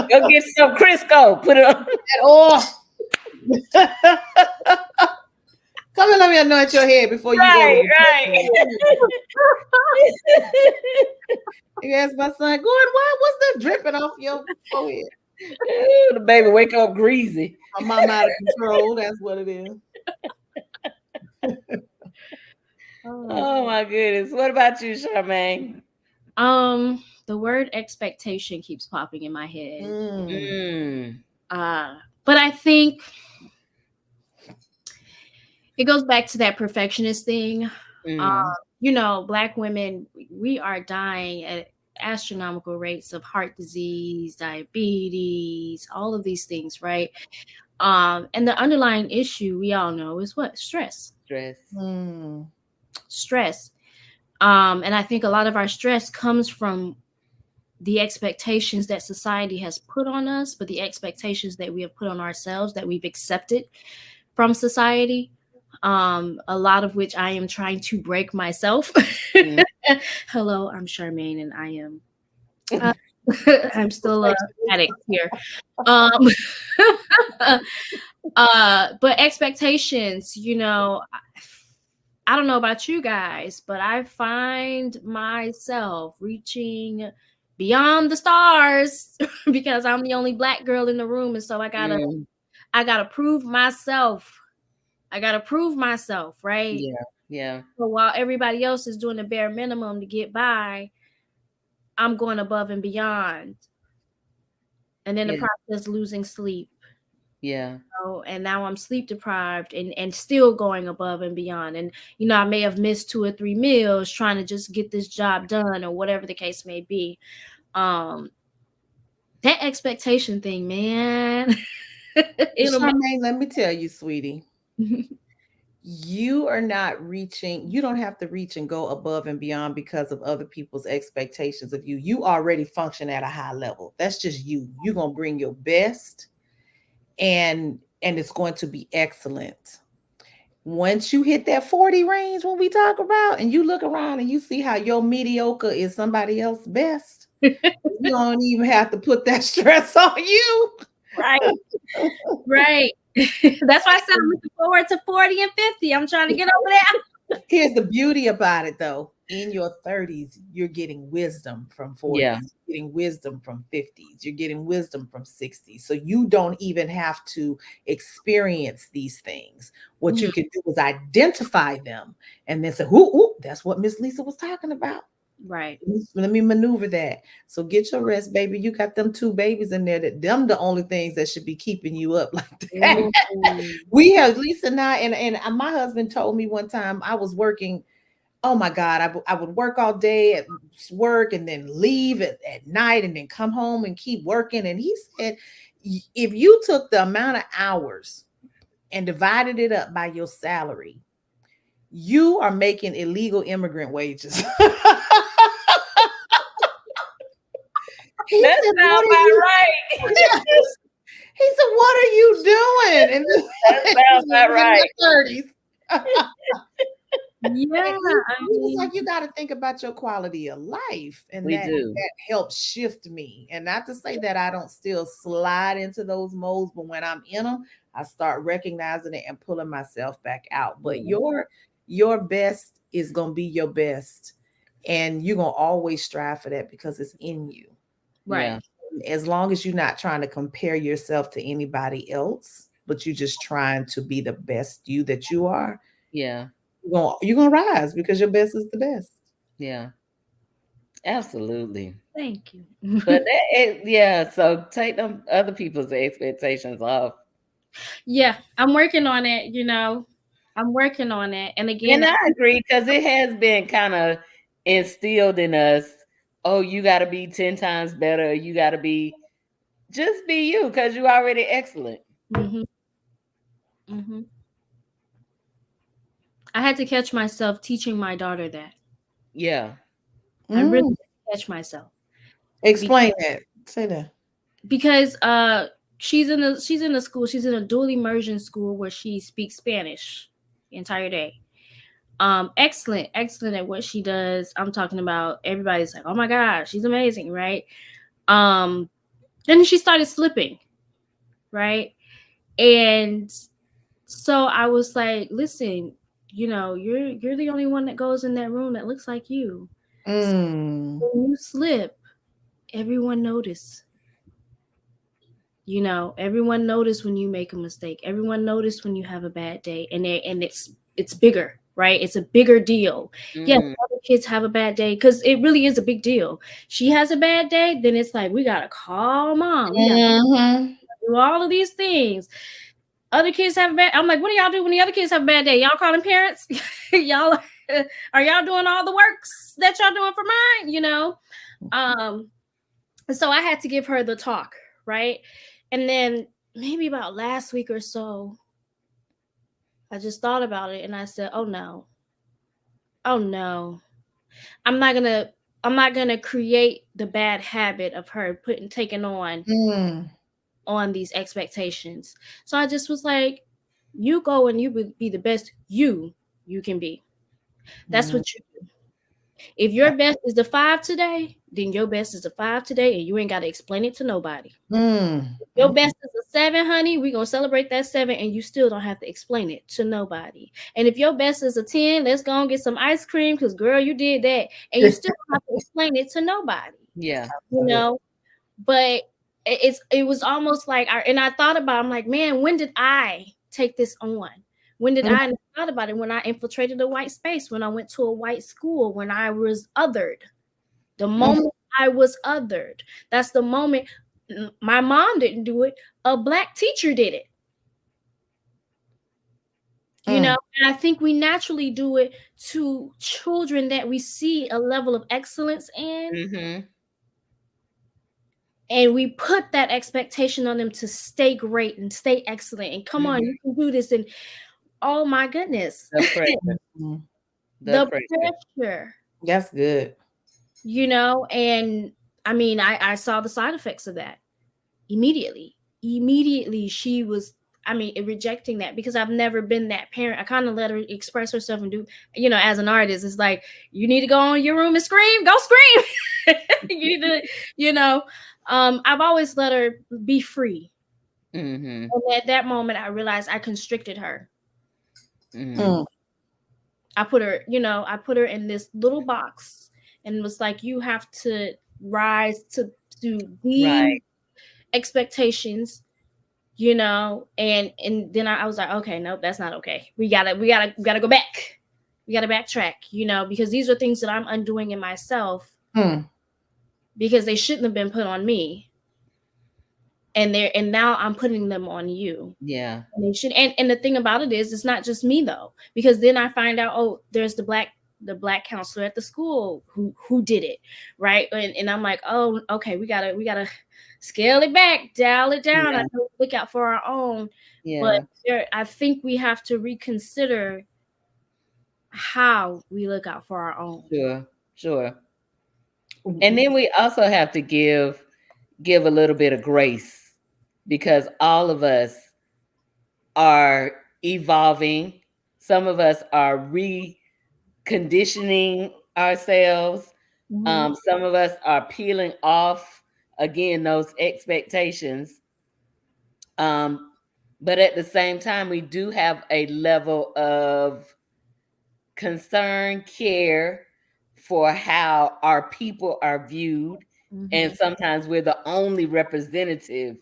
Go get some Crisco. Put it on. That oil. Come and let me anoint your head before you go to Right, the right. You ask my son, Gordon, what's that dripping off your forehead? Ooh, the baby wake up greasy. My mom out of control. That's what it is. Oh my goodness. What about you, Charmaine? The word expectation keeps popping in my head. Mm. But I think it goes back to that perfectionist thing. Mm. Black women, we are dying at astronomical rates of heart disease, diabetes, all of these things, right? And the underlying issue we all know is what? Stress. Stress. And I think a lot of our stress comes from the expectations that society has put on us, but the expectations that we have put on ourselves, that we've accepted from society, a lot of which I am trying to break myself. Mm. Hello, I'm Charmaine, and I am I'm still an addict here. But expectations, I don't know about you guys, but I find myself reaching beyond the stars because I'm the only black girl in the room, and so I gotta prove myself. I gotta prove myself, right? Yeah. Yeah. So while everybody else is doing the bare minimum to get by, I'm going above and beyond. And then the Yeah. process losing sleep. Yeah. And now I'm sleep deprived and still going above and beyond. And, I may have missed 2 or 3 meals trying to just get this job done or whatever the case may be. That expectation thing, man. Charmaine, let me tell you, sweetie, you are not reaching, you don't have to reach and go above and beyond because of other people's expectations of you. You already function at a high level. That's just you. You're going to bring your best and it's going to be excellent. Once you hit that 40 range, when we talk about, and you look around and you see how your mediocre is somebody else's best, you don't even have to put that stress on you. Right. Right. That's why I said I'm looking forward to 40 and 50. I'm trying to get over there. Here's the beauty about it, though. In your 30s, you're getting wisdom from 40s. Yeah. You're getting wisdom from 50s. You're getting wisdom from 60s. So you don't even have to experience these things. What you can do is identify them and then say, ooh, that's what Miss Lisa was talking about. Right. Let me maneuver that. So get your rest, baby. You got them 2 babies in there. Them the only things that should be keeping you up like that. We have Lisa and I, and my husband told me one time I was working. Oh my God, I would work all day at work and then leave at night and then come home and keep working. And he said, if you took the amount of hours and divided it up by your salary, you are making illegal immigrant wages. That sounds about right. He said, "What are you doing?" And that sounds about right. 30s. Yeah, He was like, you got to think about your quality of life, and that helps shift me. And not to say that I don't still slide into those modes, but when I'm in them, I start recognizing it and pulling myself back out. But your best is gonna be your best, and you're gonna always strive for that because it's in you. right. As long as you're not trying to compare yourself to anybody else, but you're just trying to be the best you that you are. Yeah. You're gonna rise because your best is the best. Yeah. Absolutely. Thank you. But so take them other people's expectations off. Yeah, I'm working on it, I'm working on it. And again, And I agree, because it has been kind of instilled in us, oh, you got to be 10 times better. You got to just be you, because you're already excellent. I had to catch myself teaching my daughter that. Yeah. I really catch myself. Explain that. Say that. Because she's in a school, she's in a dual immersion school where she speaks Spanish the entire day. Excellent at what she does. I'm talking about, everybody's like, oh my gosh, she's amazing, right? Then she started slipping, right? And so I was like, listen, you're the only one that goes in that room that looks like you. So when you slip, everyone notice. Everyone notice when you make a mistake. Everyone notice when you have a bad day, and it's bigger, right? It's a bigger deal. Yes, other kids have a bad day because it really is a big deal. She has a bad day, then it's like we gotta call mom. We gotta do all of these things. Other kids have a bad. I'm like, what do y'all do when the other kids have a bad day? Y'all calling parents? Y'all are y'all doing all the works that y'all doing for mine? So I had to give her the talk, right? And then maybe about last week or so, I just thought about it and I said, oh no, I'm not gonna create the bad habit of her taking on these expectations. So I just was like, you go and you would be the best you can be. That's what you do. If your best is the 5 today, then your best is the 5 today, and you ain't got to explain it to nobody. Your best is a 7, honey. We're going to celebrate that 7, and you still don't have to explain it to nobody. And if your best is a 10, let's go and get some ice cream because, girl, you did that. And you still don't have to explain it to nobody. Yeah. But it was almost like, I thought about it, I'm like, man, when did I take this on? When did I thought about it? When I infiltrated a white space, when I went to a white school, when I was othered. The moment I was othered, that's the moment. My mom didn't do it. A Black teacher did it. You know, and I think we naturally do it to children that we see a level of excellence in. Mm-hmm. And we put that expectation on them to stay great and stay excellent. And come on, you can do this. And oh my goodness. The pressure. The pressure. That's good. You know, and I mean, I saw the side effects of that immediately. Immediately, she was, I mean, rejecting that because I've never been that parent. I kind of let her express herself and do, you know, as an artist, it's like, you need to go in your room and scream, go scream. You need to, you know, I've always let her be free. Mm-hmm. And at that moment, I realized I constricted her. Mm-hmm. I put her, you know, I put her in this little box and was like, you have to rise to these expectations, you know, and then I was like, okay, nope, that's not okay. We gotta go back. We gotta backtrack, you know, because these are things that I'm undoing in myself because they shouldn't have been put on me. And now I'm putting them on you. Yeah. And they should, and the thing about it is, it's not just me though, because then I find out, oh, there's the black counselor at the school who did it, right? And I'm like, oh, okay, we gotta scale it back, dial it down. I know, look out for our own. But I think we have to reconsider how we look out for our own. Sure. And then we also have to give a little bit of grace, because all of us are evolving. Some of us are reconditioning ourselves. Some of us are peeling off, again, those expectations. But at the same time, we do have a level of concern, care for how our people are viewed. And sometimes we're the only representative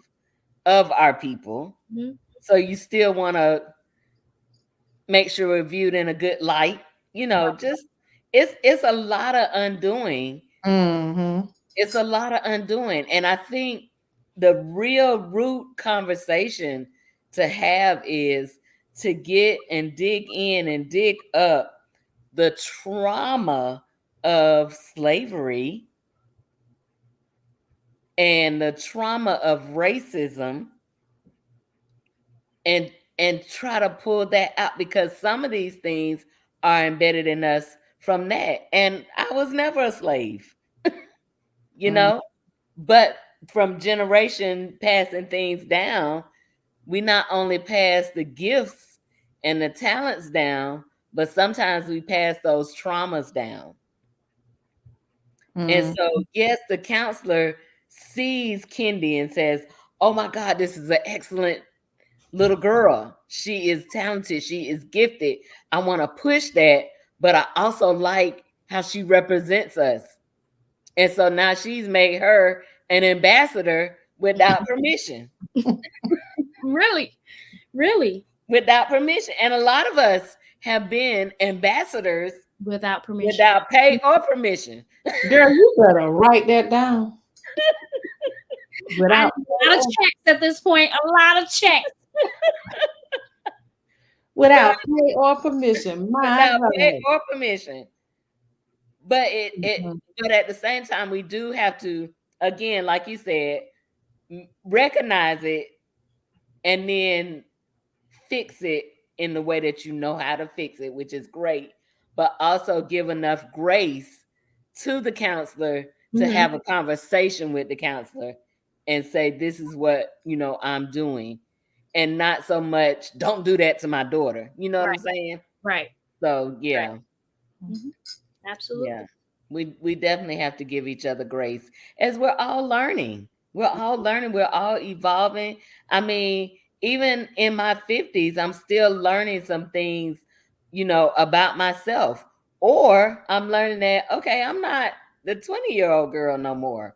of our people. So you still want to make sure we're viewed in a good light. You know, just it's a lot of undoing. It's a lot of undoing. And I think the real root conversation to have is to get and dig in and dig up the trauma of slavery and the trauma of racism, and try to pull that out, because some of these things are embedded in us from that. And I was never a slave, you know, but from generation passing things down, we not only pass the gifts and the talents down, but sometimes we pass those traumas down. And so, yes, the counselor sees Kendi and says, oh my God, this is an excellent little girl. She is talented. She is gifted. I want to push that, but I also like how she represents us. And so now she's made her an ambassador without permission. Really? Without permission. And a lot of us have been ambassadors without permission, without pay or permission. Girl, you better write that down. Without a lot of checks at this point. A lot of checks. Without pay or permission. Without pay or permission. But but at the same time, we do have to, again, like you said, recognize it and then fix it in the way that you know how to fix it, which is great. But also give enough grace to the counselor to have a conversation with the counselor and say, this is what, you know, I'm doing. And not so much, don't do that to my daughter. You know what I'm saying? Right. So, yeah. Right. Absolutely. Yeah. We definitely have to give each other grace, as we're all learning. We're all learning. We're all evolving. I mean, even in my 50s, I'm still learning some things, you know, about myself. Or I'm learning that, okay, I'm not the 20-year-old girl no more.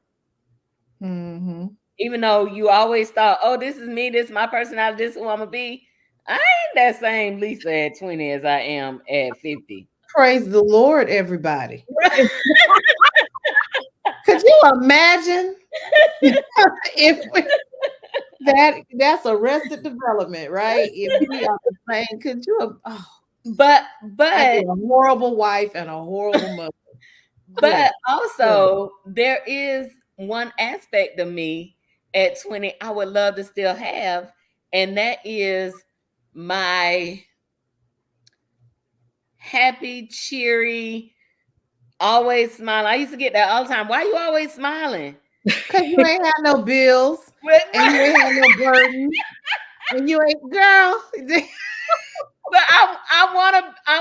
Even though you always thought, oh, this is me, this is my personality, this is who I'm going to be. I ain't that same Lisa at 20 as I am at 50. Praise the Lord, everybody. Could you imagine if that's Arrested Development, right? If we are the same, could you? Oh, But I'd be a horrible wife and a horrible mother. But also, there is one aspect of me at 20 I would love to still have, and that is my happy, cheery, always smiling. I used to get that all the time. Why you always smiling? Because you ain't had no bills and you ain't had no burden. And you ain't, girl. But I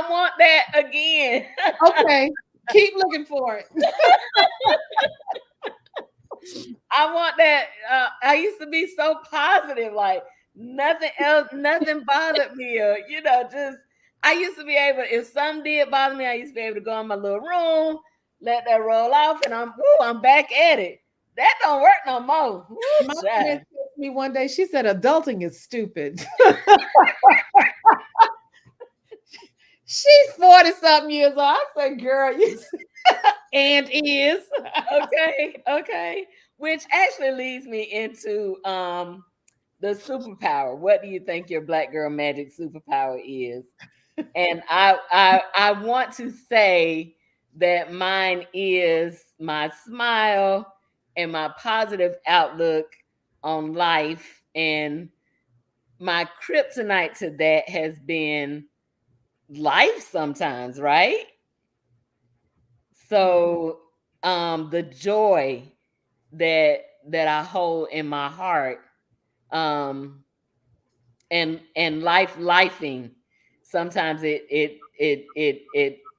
want that again. Okay. Keep looking for it. I want that. I used to be so positive, like nothing else, nothing bothered me, or just I used to be able. If something did bother me, I used to be able to go in my little room, let that roll off, and I'm back at it. That don't work no more. My friend said to me one day, she said, "Adulting is stupid." She's 40-something years old. I said, girl, and is. Okay. Which actually leads me into the superpower. What do you think your Black girl magic superpower is? And I want to say that mine is my smile and my positive outlook on life. And my kryptonite to that has been life sometimes, right? So the joy that I hold in my heart, and lifing, sometimes it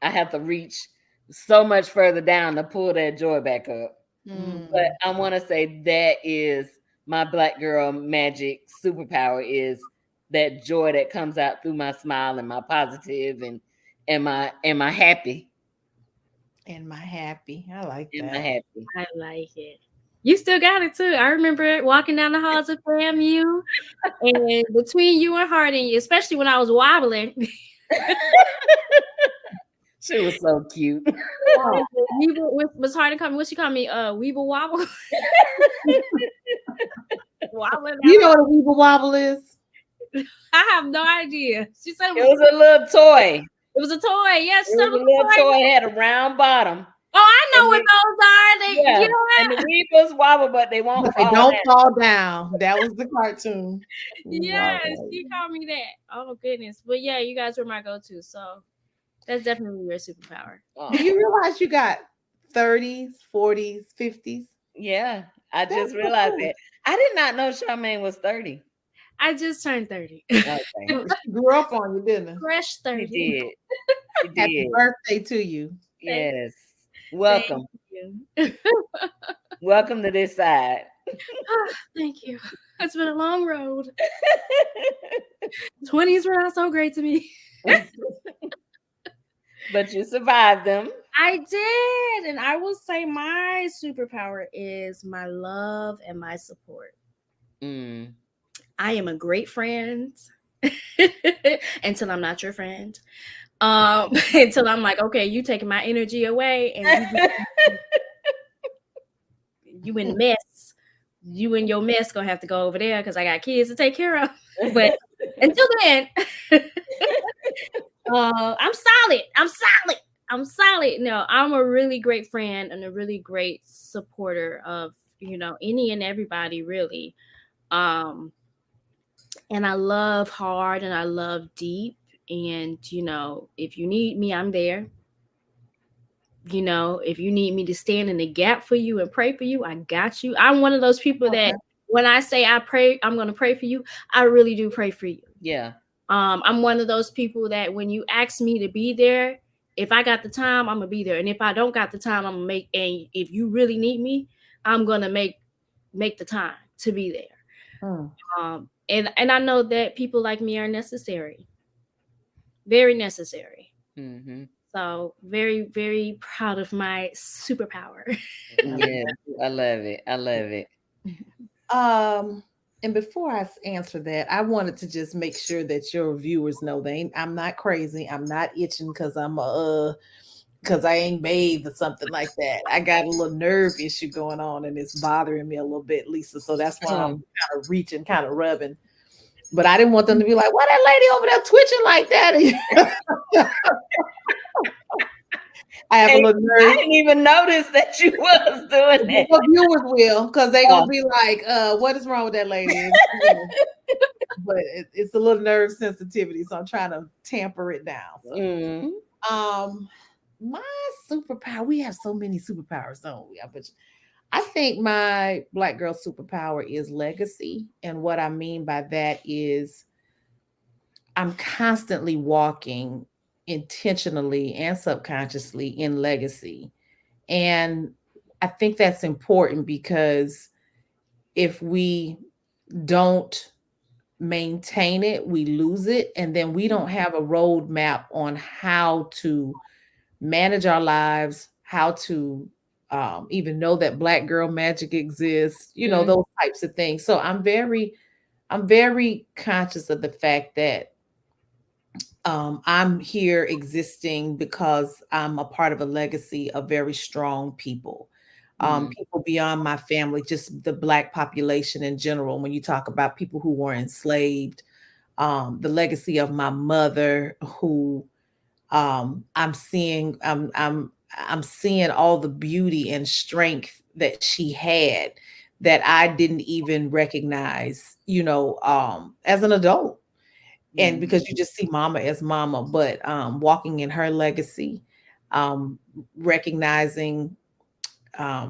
I have to reach so much further down to pull that joy back up. But I want to say that is my Black girl magic superpower, is that joy that comes out through my smile and my positive and my happy. And my happy. I like And that. my happy. I like it. You still got it too. I remember walking down the halls of FAMU, and between you and Harding, especially when I was wobbling. She was so cute. Miss Harding called me. What she called me? Weeble wobble. Wobbling. You know what a weeble wobble is? I have no idea. She said it was a little toy. It was a toy. Yes, it was a little toy. It had a round bottom. Oh, I know what those are. And the weebles wobble, but they won't. But they don't fall down. That was the cartoon. Yes, she called me that. Oh goodness, but yeah, you guys were my go-to. So that's definitely your superpower. Do you realize you got 30s, 40s, 50s? Yeah, I just realized that. I did not know Charmaine was 30. I just turned 30. Okay. She grew up on you, didn't it? Fresh 30. She did. She did. Happy birthday to you. Yes. Welcome. Thank you. Welcome to this side. Thank you. It's been a long road. 20s were not so great to me. But you survived them. I did. And I will say my superpower is my love and my support. I am a great friend until I'm not your friend. Until I'm like, okay, you taking my energy away, and you in mess. You and your mess gonna have to go over there because I got kids to take care of. But until then, I'm solid. I'm solid. No, I'm a really great friend and a really great supporter of any and everybody, really. And I love hard and I love deep. And, if you need me, I'm there. If you need me to stand in the gap for you and pray for you, I got you. I'm one of those people that when I say I pray, I'm going to pray for you, I really do pray for you. Yeah. I'm one of those people that when you ask me to be there, if I got the time, I'm going to be there. And if I don't got the time, I'm going to and if you really need me, I'm going to make the time to be there. And I know that people like me are necessary. Very necessary. Mm-hmm. So very, very proud of my superpower. Yeah, I love it. I love it. And before I answer that, I wanted to just make sure that your viewers know I'm not crazy. I'm not itching because I ain't bathed or something like that. I got a little nerve issue going on and it's bothering me a little bit, Lisa. So that's why I'm Oh. kind of reaching, kind of rubbing. But I didn't want them to be like, "Why that lady over there twitching like that?" I have a Hey, little I nerve. didn't even notice that you was doing that. The viewers will, because they're Oh. gonna be like, "What is wrong with that lady?" But it's a little nerve sensitivity, so I'm trying to tamper it down. So, Mm. my superpower. We have so many superpowers, don't we? I think my Black girl superpower is legacy, and what I mean by that is I'm constantly walking intentionally and subconsciously in legacy. And I think that's important because if we don't maintain it, we lose it. And then we don't have a roadmap on how to manage our lives, how to even know that Black girl magic exists, Mm. those types of things. So I'm very conscious of the fact that I'm here existing because I'm a part of a legacy of very strong people. Mm. People beyond my family, just the Black population in general. When you talk about people who were enslaved, the legacy of my mother, who I'm seeing all the beauty and strength that she had that I didn't even recognize, as an adult. And Mm. because you just see mama as mama, but walking in her legacy, um, recognizing,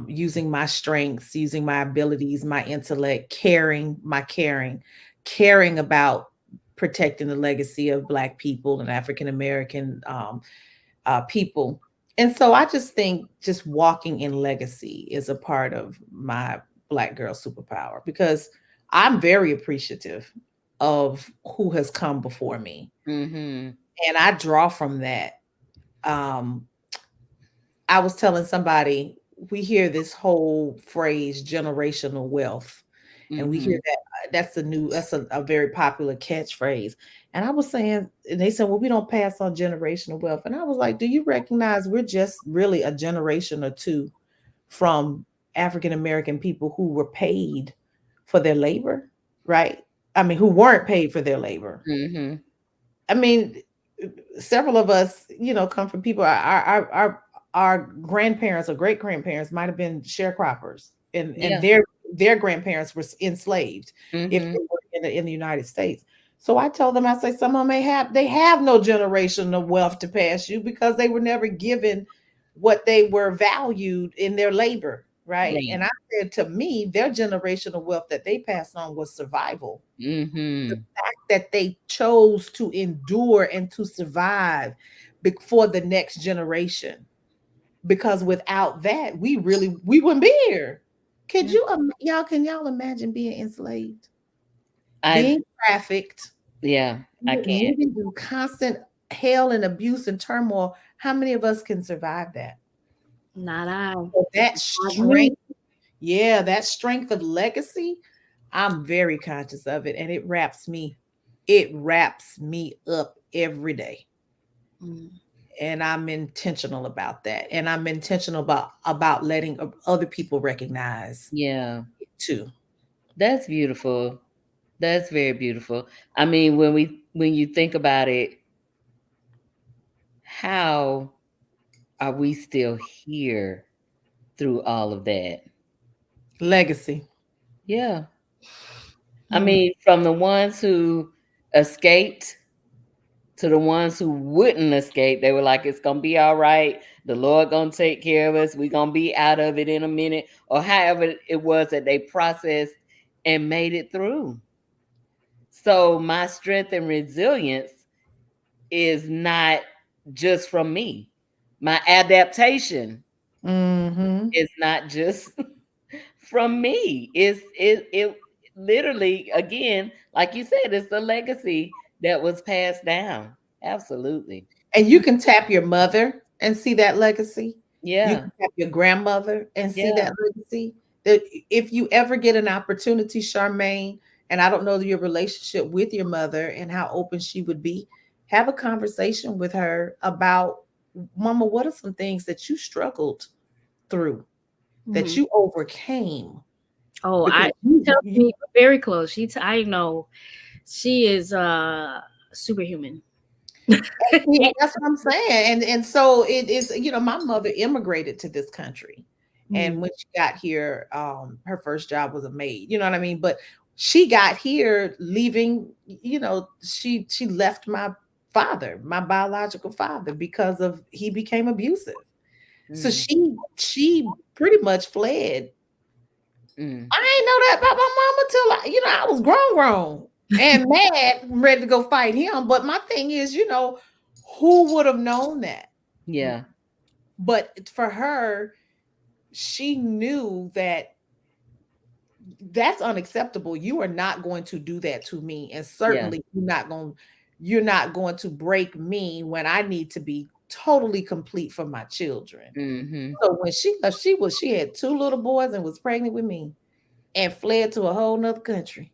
using my strengths, using my abilities, my intellect, caring about protecting the legacy of Black people and African American people. And so I just think just walking in legacy is a part of my Black girl superpower because I'm very appreciative of who has come before me. Mm-hmm. And I draw from that. Um, I was telling somebody, we hear this whole phrase generational wealth, and we Mm-hmm. hear that's a very popular catchphrase. And I was saying, and they said, well, we don't pass on generational wealth. And I was like, do you recognize we're just really a generation or two from African American people who were paid for their labor, right? I mean, who weren't paid for their labor. Mm-hmm. I mean, several of us, come from people. Our grandparents or great grandparents might have been sharecroppers, and Yeah. their grandparents were enslaved if Mm-hmm. they were in the United States. So I told them, I say, some of them they have no generational wealth to pass you because they were never given what they were valued in their labor, right? Right. And I said, to me, their generational wealth that they passed on was survival, Mm-hmm. that they chose to endure and to survive for the next generation. Because without that, we wouldn't be here. Could Yeah. y'all imagine being enslaved, I being trafficked, yeah, I can't. living in constant hell and abuse and turmoil? How many of us can survive that? Not I. So that Not me. strength, yeah, that strength of legacy, I'm very conscious of it, and it wraps me up every day. Mm. And I'm intentional about that, and I'm intentional about letting other people recognize Yeah, it too. that's beautiful. That's very beautiful. I mean, when you think about it, how are we still here through all of that? Legacy. Yeah. I Mm. mean, from the ones who escaped to the ones who wouldn't escape, they were like, it's gonna be all right. The Lord gonna take care of us. We're gonna be out of it in a minute, or however it was that they processed and made it through. So my strength and resilience is not just from me. My adaptation Hmm. is not just from me. It literally, again, like you said, it's the legacy that was passed down. Absolutely. And you can tap your mother and see that legacy. You Yeah. can tap your grandmother and see Yeah. that legacy. That if you ever get an opportunity, Charmaine, and I don't know your relationship with your mother and how open she would be, have a conversation with her about, Mama, what are some things that you struggled through, that you overcame? Oh, Because she tells me very close. I know she is superhuman. yeah, that's what I'm saying. And so it is, my mother immigrated to this country. And when she got here, her first job was a maid, you know what I mean? But she got here leaving, she left my father, my biological father, because of he became abusive. So she pretty much fled. I ain't know that about my mama till I was grown and mad, ready to go fight him. But my thing is, who would have known that? Yeah. But for her, she knew that that's unacceptable. You are not going to do that to me, and certainly you're not going to break me when I need to be totally complete for my children. So when she left, she had 2 little boys and was pregnant with me and fled to a whole nother country.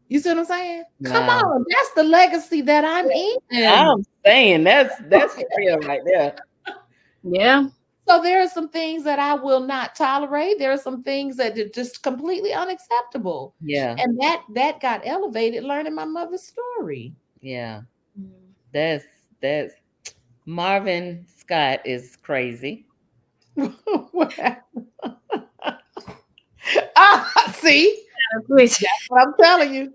You see what I'm saying? Wow. Come on, that's the legacy that I'm in. I'm saying that's for real right there. Yeah. So there are some things that I will not tolerate. There are some things that are just completely unacceptable. Yeah. And that got elevated learning my mother's story. Yeah. That's Marvin Scott is crazy. See? That's what I'm telling you.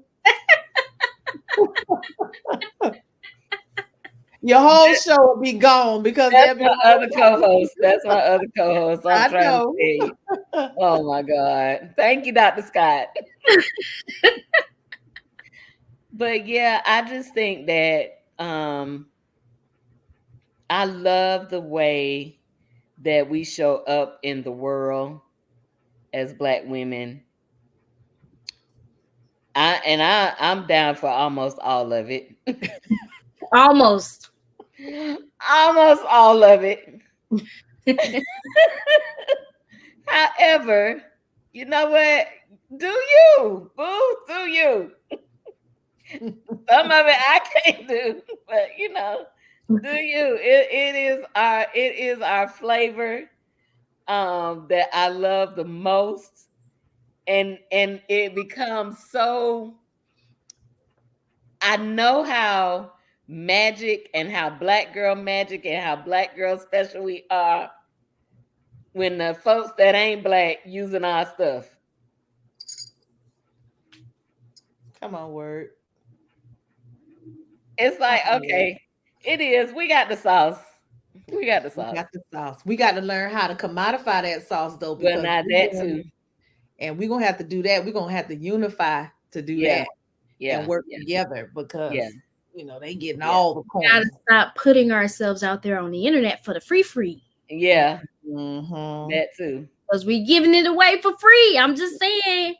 Your whole show will be gone because that's my other co-host. That's my other co-host. I'm trying to tell you. Oh my God. Thank you, Dr. Scott. But yeah, I just think that I love the way that we show up in the world as Black women. I'm down for almost all of it. Almost all of it. However, you know what? Do you, boo? Do you? Some of it I can't do, but do you? It is our flavor that I love the most, and it becomes so. I know how magic and how Black girl magic and how Black girl special we are when the folks that ain't Black using our stuff. Come on, word. It's like, okay, it is. We got the sauce. We got the sauce. We got to learn how to commodify that sauce, though. Well, not that too. And we're going to have to do that. We're going to have to unify to do that. And work together because, they getting all the coins. We got to stop putting ourselves out there on the internet for the free. Yeah. That too. Because we giving it away for free. I'm just saying.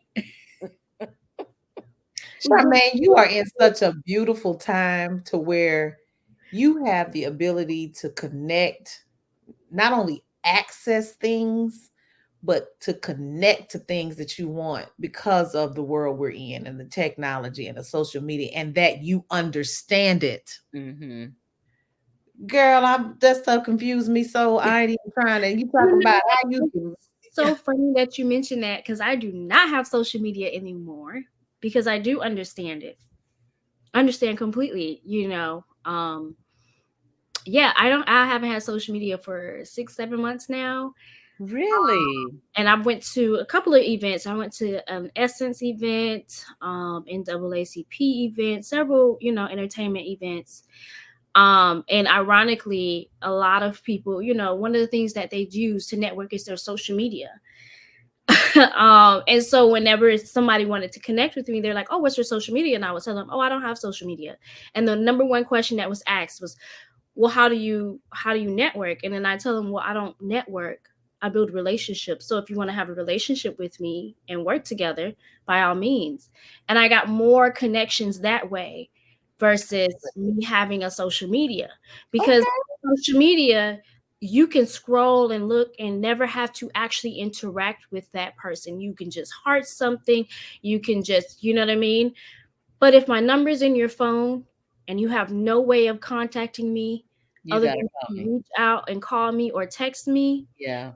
Charmaine, you are in such a beautiful time to where you have the ability to connect, not only access things, but to connect to things that you want because of the world we're in and the technology and the social media, and that you understand it. Girl, that stuff confused me, so I ain't even trying to. You talking about how you can. So funny that you mentioned that, because I do not have social media anymore because I do understand it. Understand completely, yeah, I haven't had social media for 6-7 months now. Really? And I went to a couple of events. I went to an Essence event, NAACP event, several, entertainment events. And ironically, a lot of people, one of the things that they use to network is their social media. And so whenever somebody wanted to connect with me, they're like, "Oh, what's your social media?" And I would tell them, "Oh, I don't have social media." And the number one question that was asked was, "Well, how do you network?" And then I tell them, "Well, I don't network. I build relationships. So if you want to have a relationship with me and work together, by all means." And I got more connections that way versus me having a social media, because social media, you can scroll and look and never have to actually interact with that person. You can just heart something. You can just, you know what I mean? But if my number's in your phone and you have no way of contacting me You other gotta than call to me. reach out and call me or text me, Yeah.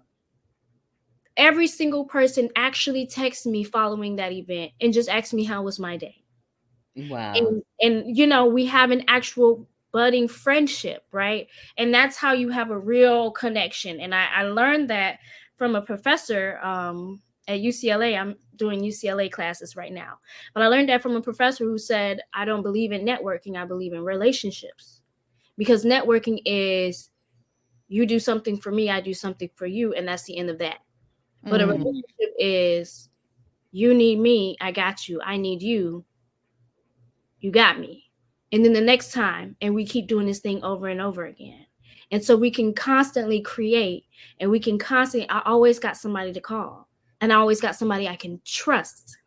every single person actually texts me following that event and just asks me how was my day. Wow. And you know, we have an actual budding friendship, right? And that's how you have a real connection. And I learned that from a professor at UCLA. I'm doing UCLA classes right now, but I learned that from a professor who said, I don't believe in networking, I believe in relationships. Because networking is you do something for me, I do something for you, and that's the end of that. But a relationship is you need me, I got you. I need you, you got me. And then the next time, and we keep doing this thing over and over again. And so we can constantly create, and we can constantly, I always got somebody to call, and I always got somebody I can trust.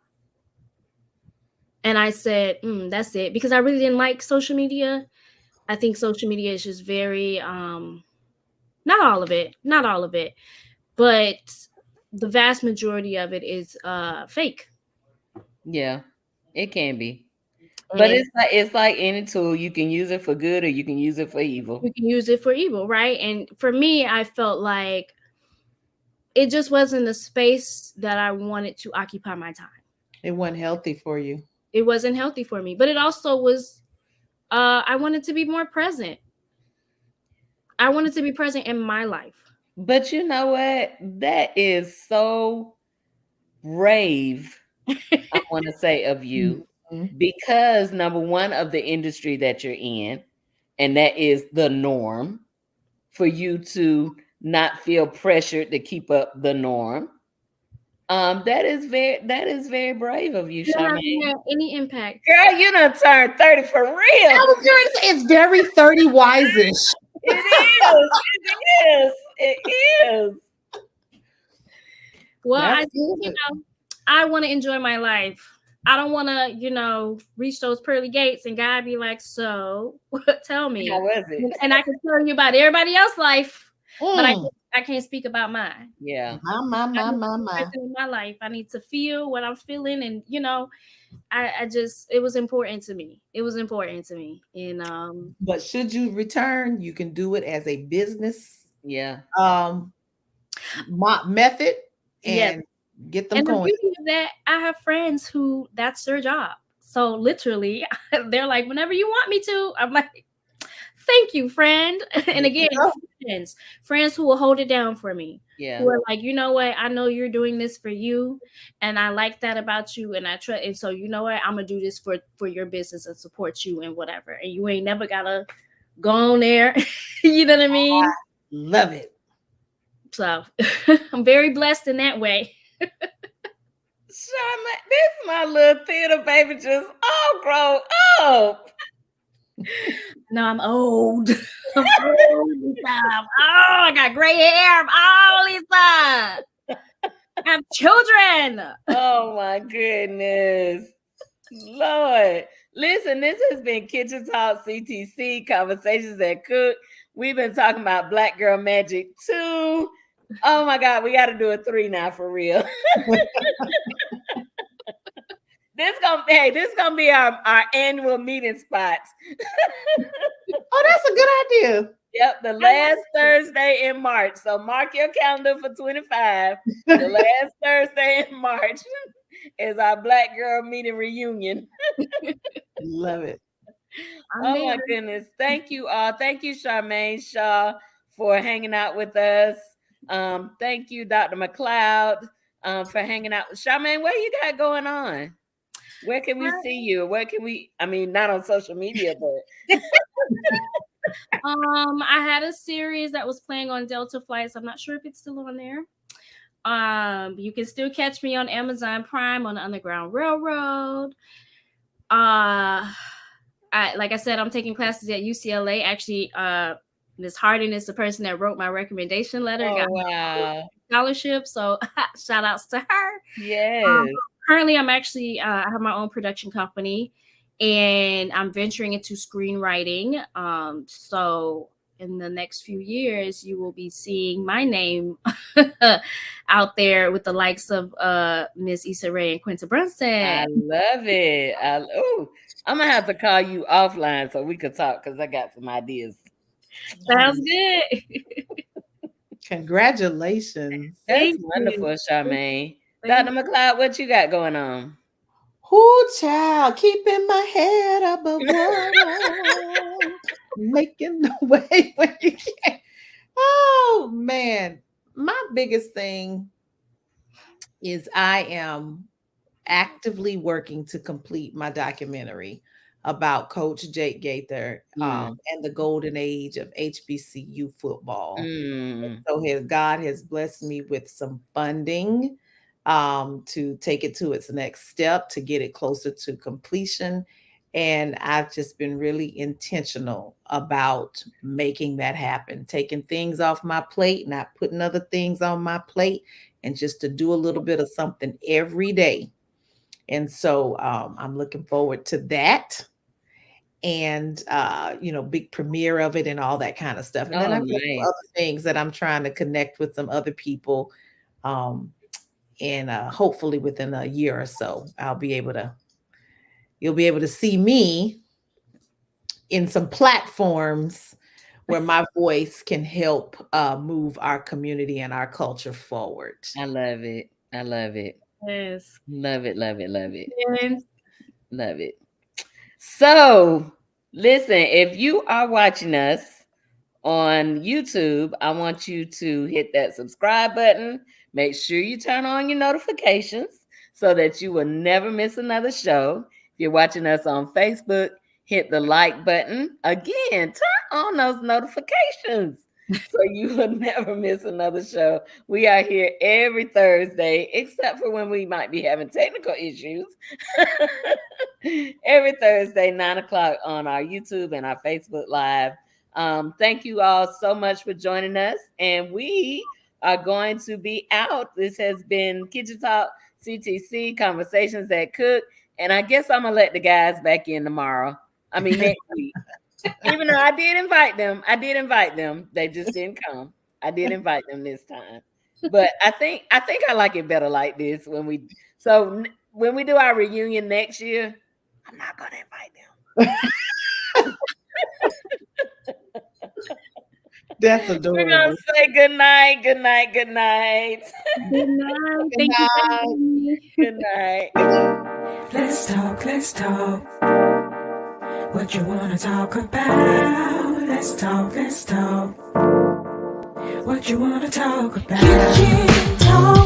And I said, that's it. Because I really didn't like social media. I think social media is just very, not all of it, but the vast majority of it is fake. Yeah, it can be. But And it's like any tool. You can use it for good or you can use it for evil. you can use it for evil, right? And for me, I felt like it just wasn't the space that I wanted to occupy my time. It wasn't healthy for you. It wasn't healthy for me, but it also was, I wanted to be more present. I wanted to be present in my life. But you know what? That is so brave, I want to say, of you, because number one, of the industry that you're in, and that is the norm for you to not feel pressured to keep up the norm. That is very brave of you, It hasn't Charmaine. had any impact. Girl, you done turned 30 for real. I was going to say, it's very 30 wise-ish. It is. It is. It is. Well, That's I I want to enjoy my life. I don't want to, reach those pearly gates and God be like, so tell me. How was it? And I can tell you about everybody else's life, but Mm. I can't speak about mine. Yeah. My. In my life, I need to feel what I'm feeling, and I just, it was important to me. It was important to me, and But should you return, you can do it as a business Yeah. method Yes. and get them and the coins. beauty of that, I have friends who that's their job. So literally, they're like, whenever you want me to, I'm like, thank you, friend. And again, friends who will hold it down for me. Yeah. Who are like, you know what? I know you're doing this for you, and I like that about you, and I trust. And so, you know what? I'm gonna do this for your business and support you and whatever. And you ain't never gotta go on there. You know what I mean? Love it. So I'm very blessed in that way. Charmaine, this my little theater baby just all grown up. No, I'm old. I'm old, Lisa. I got gray hair. I'm old, Lisa. I have children. Oh my goodness. Lord. Listen, this has been Kitchen Talk CTC, Conversations That Cook. We've been talking about Black Girl Magic 2. Oh my God, we got to do a 3 now for real. This gonna be our annual meeting spots. Oh, that's a good idea. Yep, the last Thursday in March. So mark your calendar for 25. The last Thursday in March is our Black Girl meeting reunion. Love it. Oh my goodness. Thank you all. Thank you, Charmaine Shaw, for hanging out with us. Thank you, Dr. McLeod, for hanging out. Charmaine, what you got going on? Where can we see you? Where can we, not on social media, but I had a series that was playing on Delta flights. I'm not sure if it's still on there. You can still catch me on Amazon Prime on the Underground Railroad. Like I said, I'm taking classes at UCLA. Actually, Ms. Harding is the person that wrote my recommendation letter. Oh, got wow. Scholarship. So shout outs to her. Yes. Currently, I'm actually, I have my own production company, and I'm venturing into screenwriting. So in the next few years, you will be seeing my name out there with the likes of Miss Issa Rae and Quinta Brunson. I love it. I'm gonna have to call you offline so we could talk because I got some ideas. Sounds good. Congratulations. That's Thank wonderful, you. Charmaine. Thank Dr. McLeod, what you got going on? Whoo, child, keeping my head above water, making the way when you can. Oh man, my biggest thing is I am actively working to complete my documentary about Coach Jake Gaither and the golden age of HBCU football. So God has blessed me with some funding to take it to its next step, to get it closer to completion. And I've just been really intentional about making that happen, taking things off my plate, not putting other things on my plate, and just to do a little bit of something every day. And so I'm looking forward to that. And big premiere of it and all that kind of stuff. And then I've got some Nice. other things that I'm trying to connect with some other people. And hopefully within a year or so, you'll be able to see me in some platforms where my voice can help move our community and our culture forward. I love it. I love it. Yes. Love it, love it, love it. Yes. Love it. So, listen, if you are watching us on YouTube, I want you to hit that subscribe button. Make sure you turn on your notifications so that you will never miss another show. If you're watching us on Facebook, hit the like button. Again, turn on those notifications so you will never miss another show. We are here every Thursday, except for when we might be having technical issues. Every Thursday, 9 o'clock on our YouTube and our Facebook Live. Thank you all so much for joining us. And we are going to be out. This has been Kitchen Talk CTC, Conversations That Cook. And I guess I'm going to let the guys back in tomorrow. I mean, next week. Even though I did invite them. They just didn't come. I did invite them this time. But I think I like it better like this when we do our reunion next year, I'm not going to invite them. That's adorable. We're going to say good night, good night, good night. Good night. Thank you for having me. Good night. Let's talk. What you wanna talk about? Let's talk. What you wanna talk about? Kitchen talk.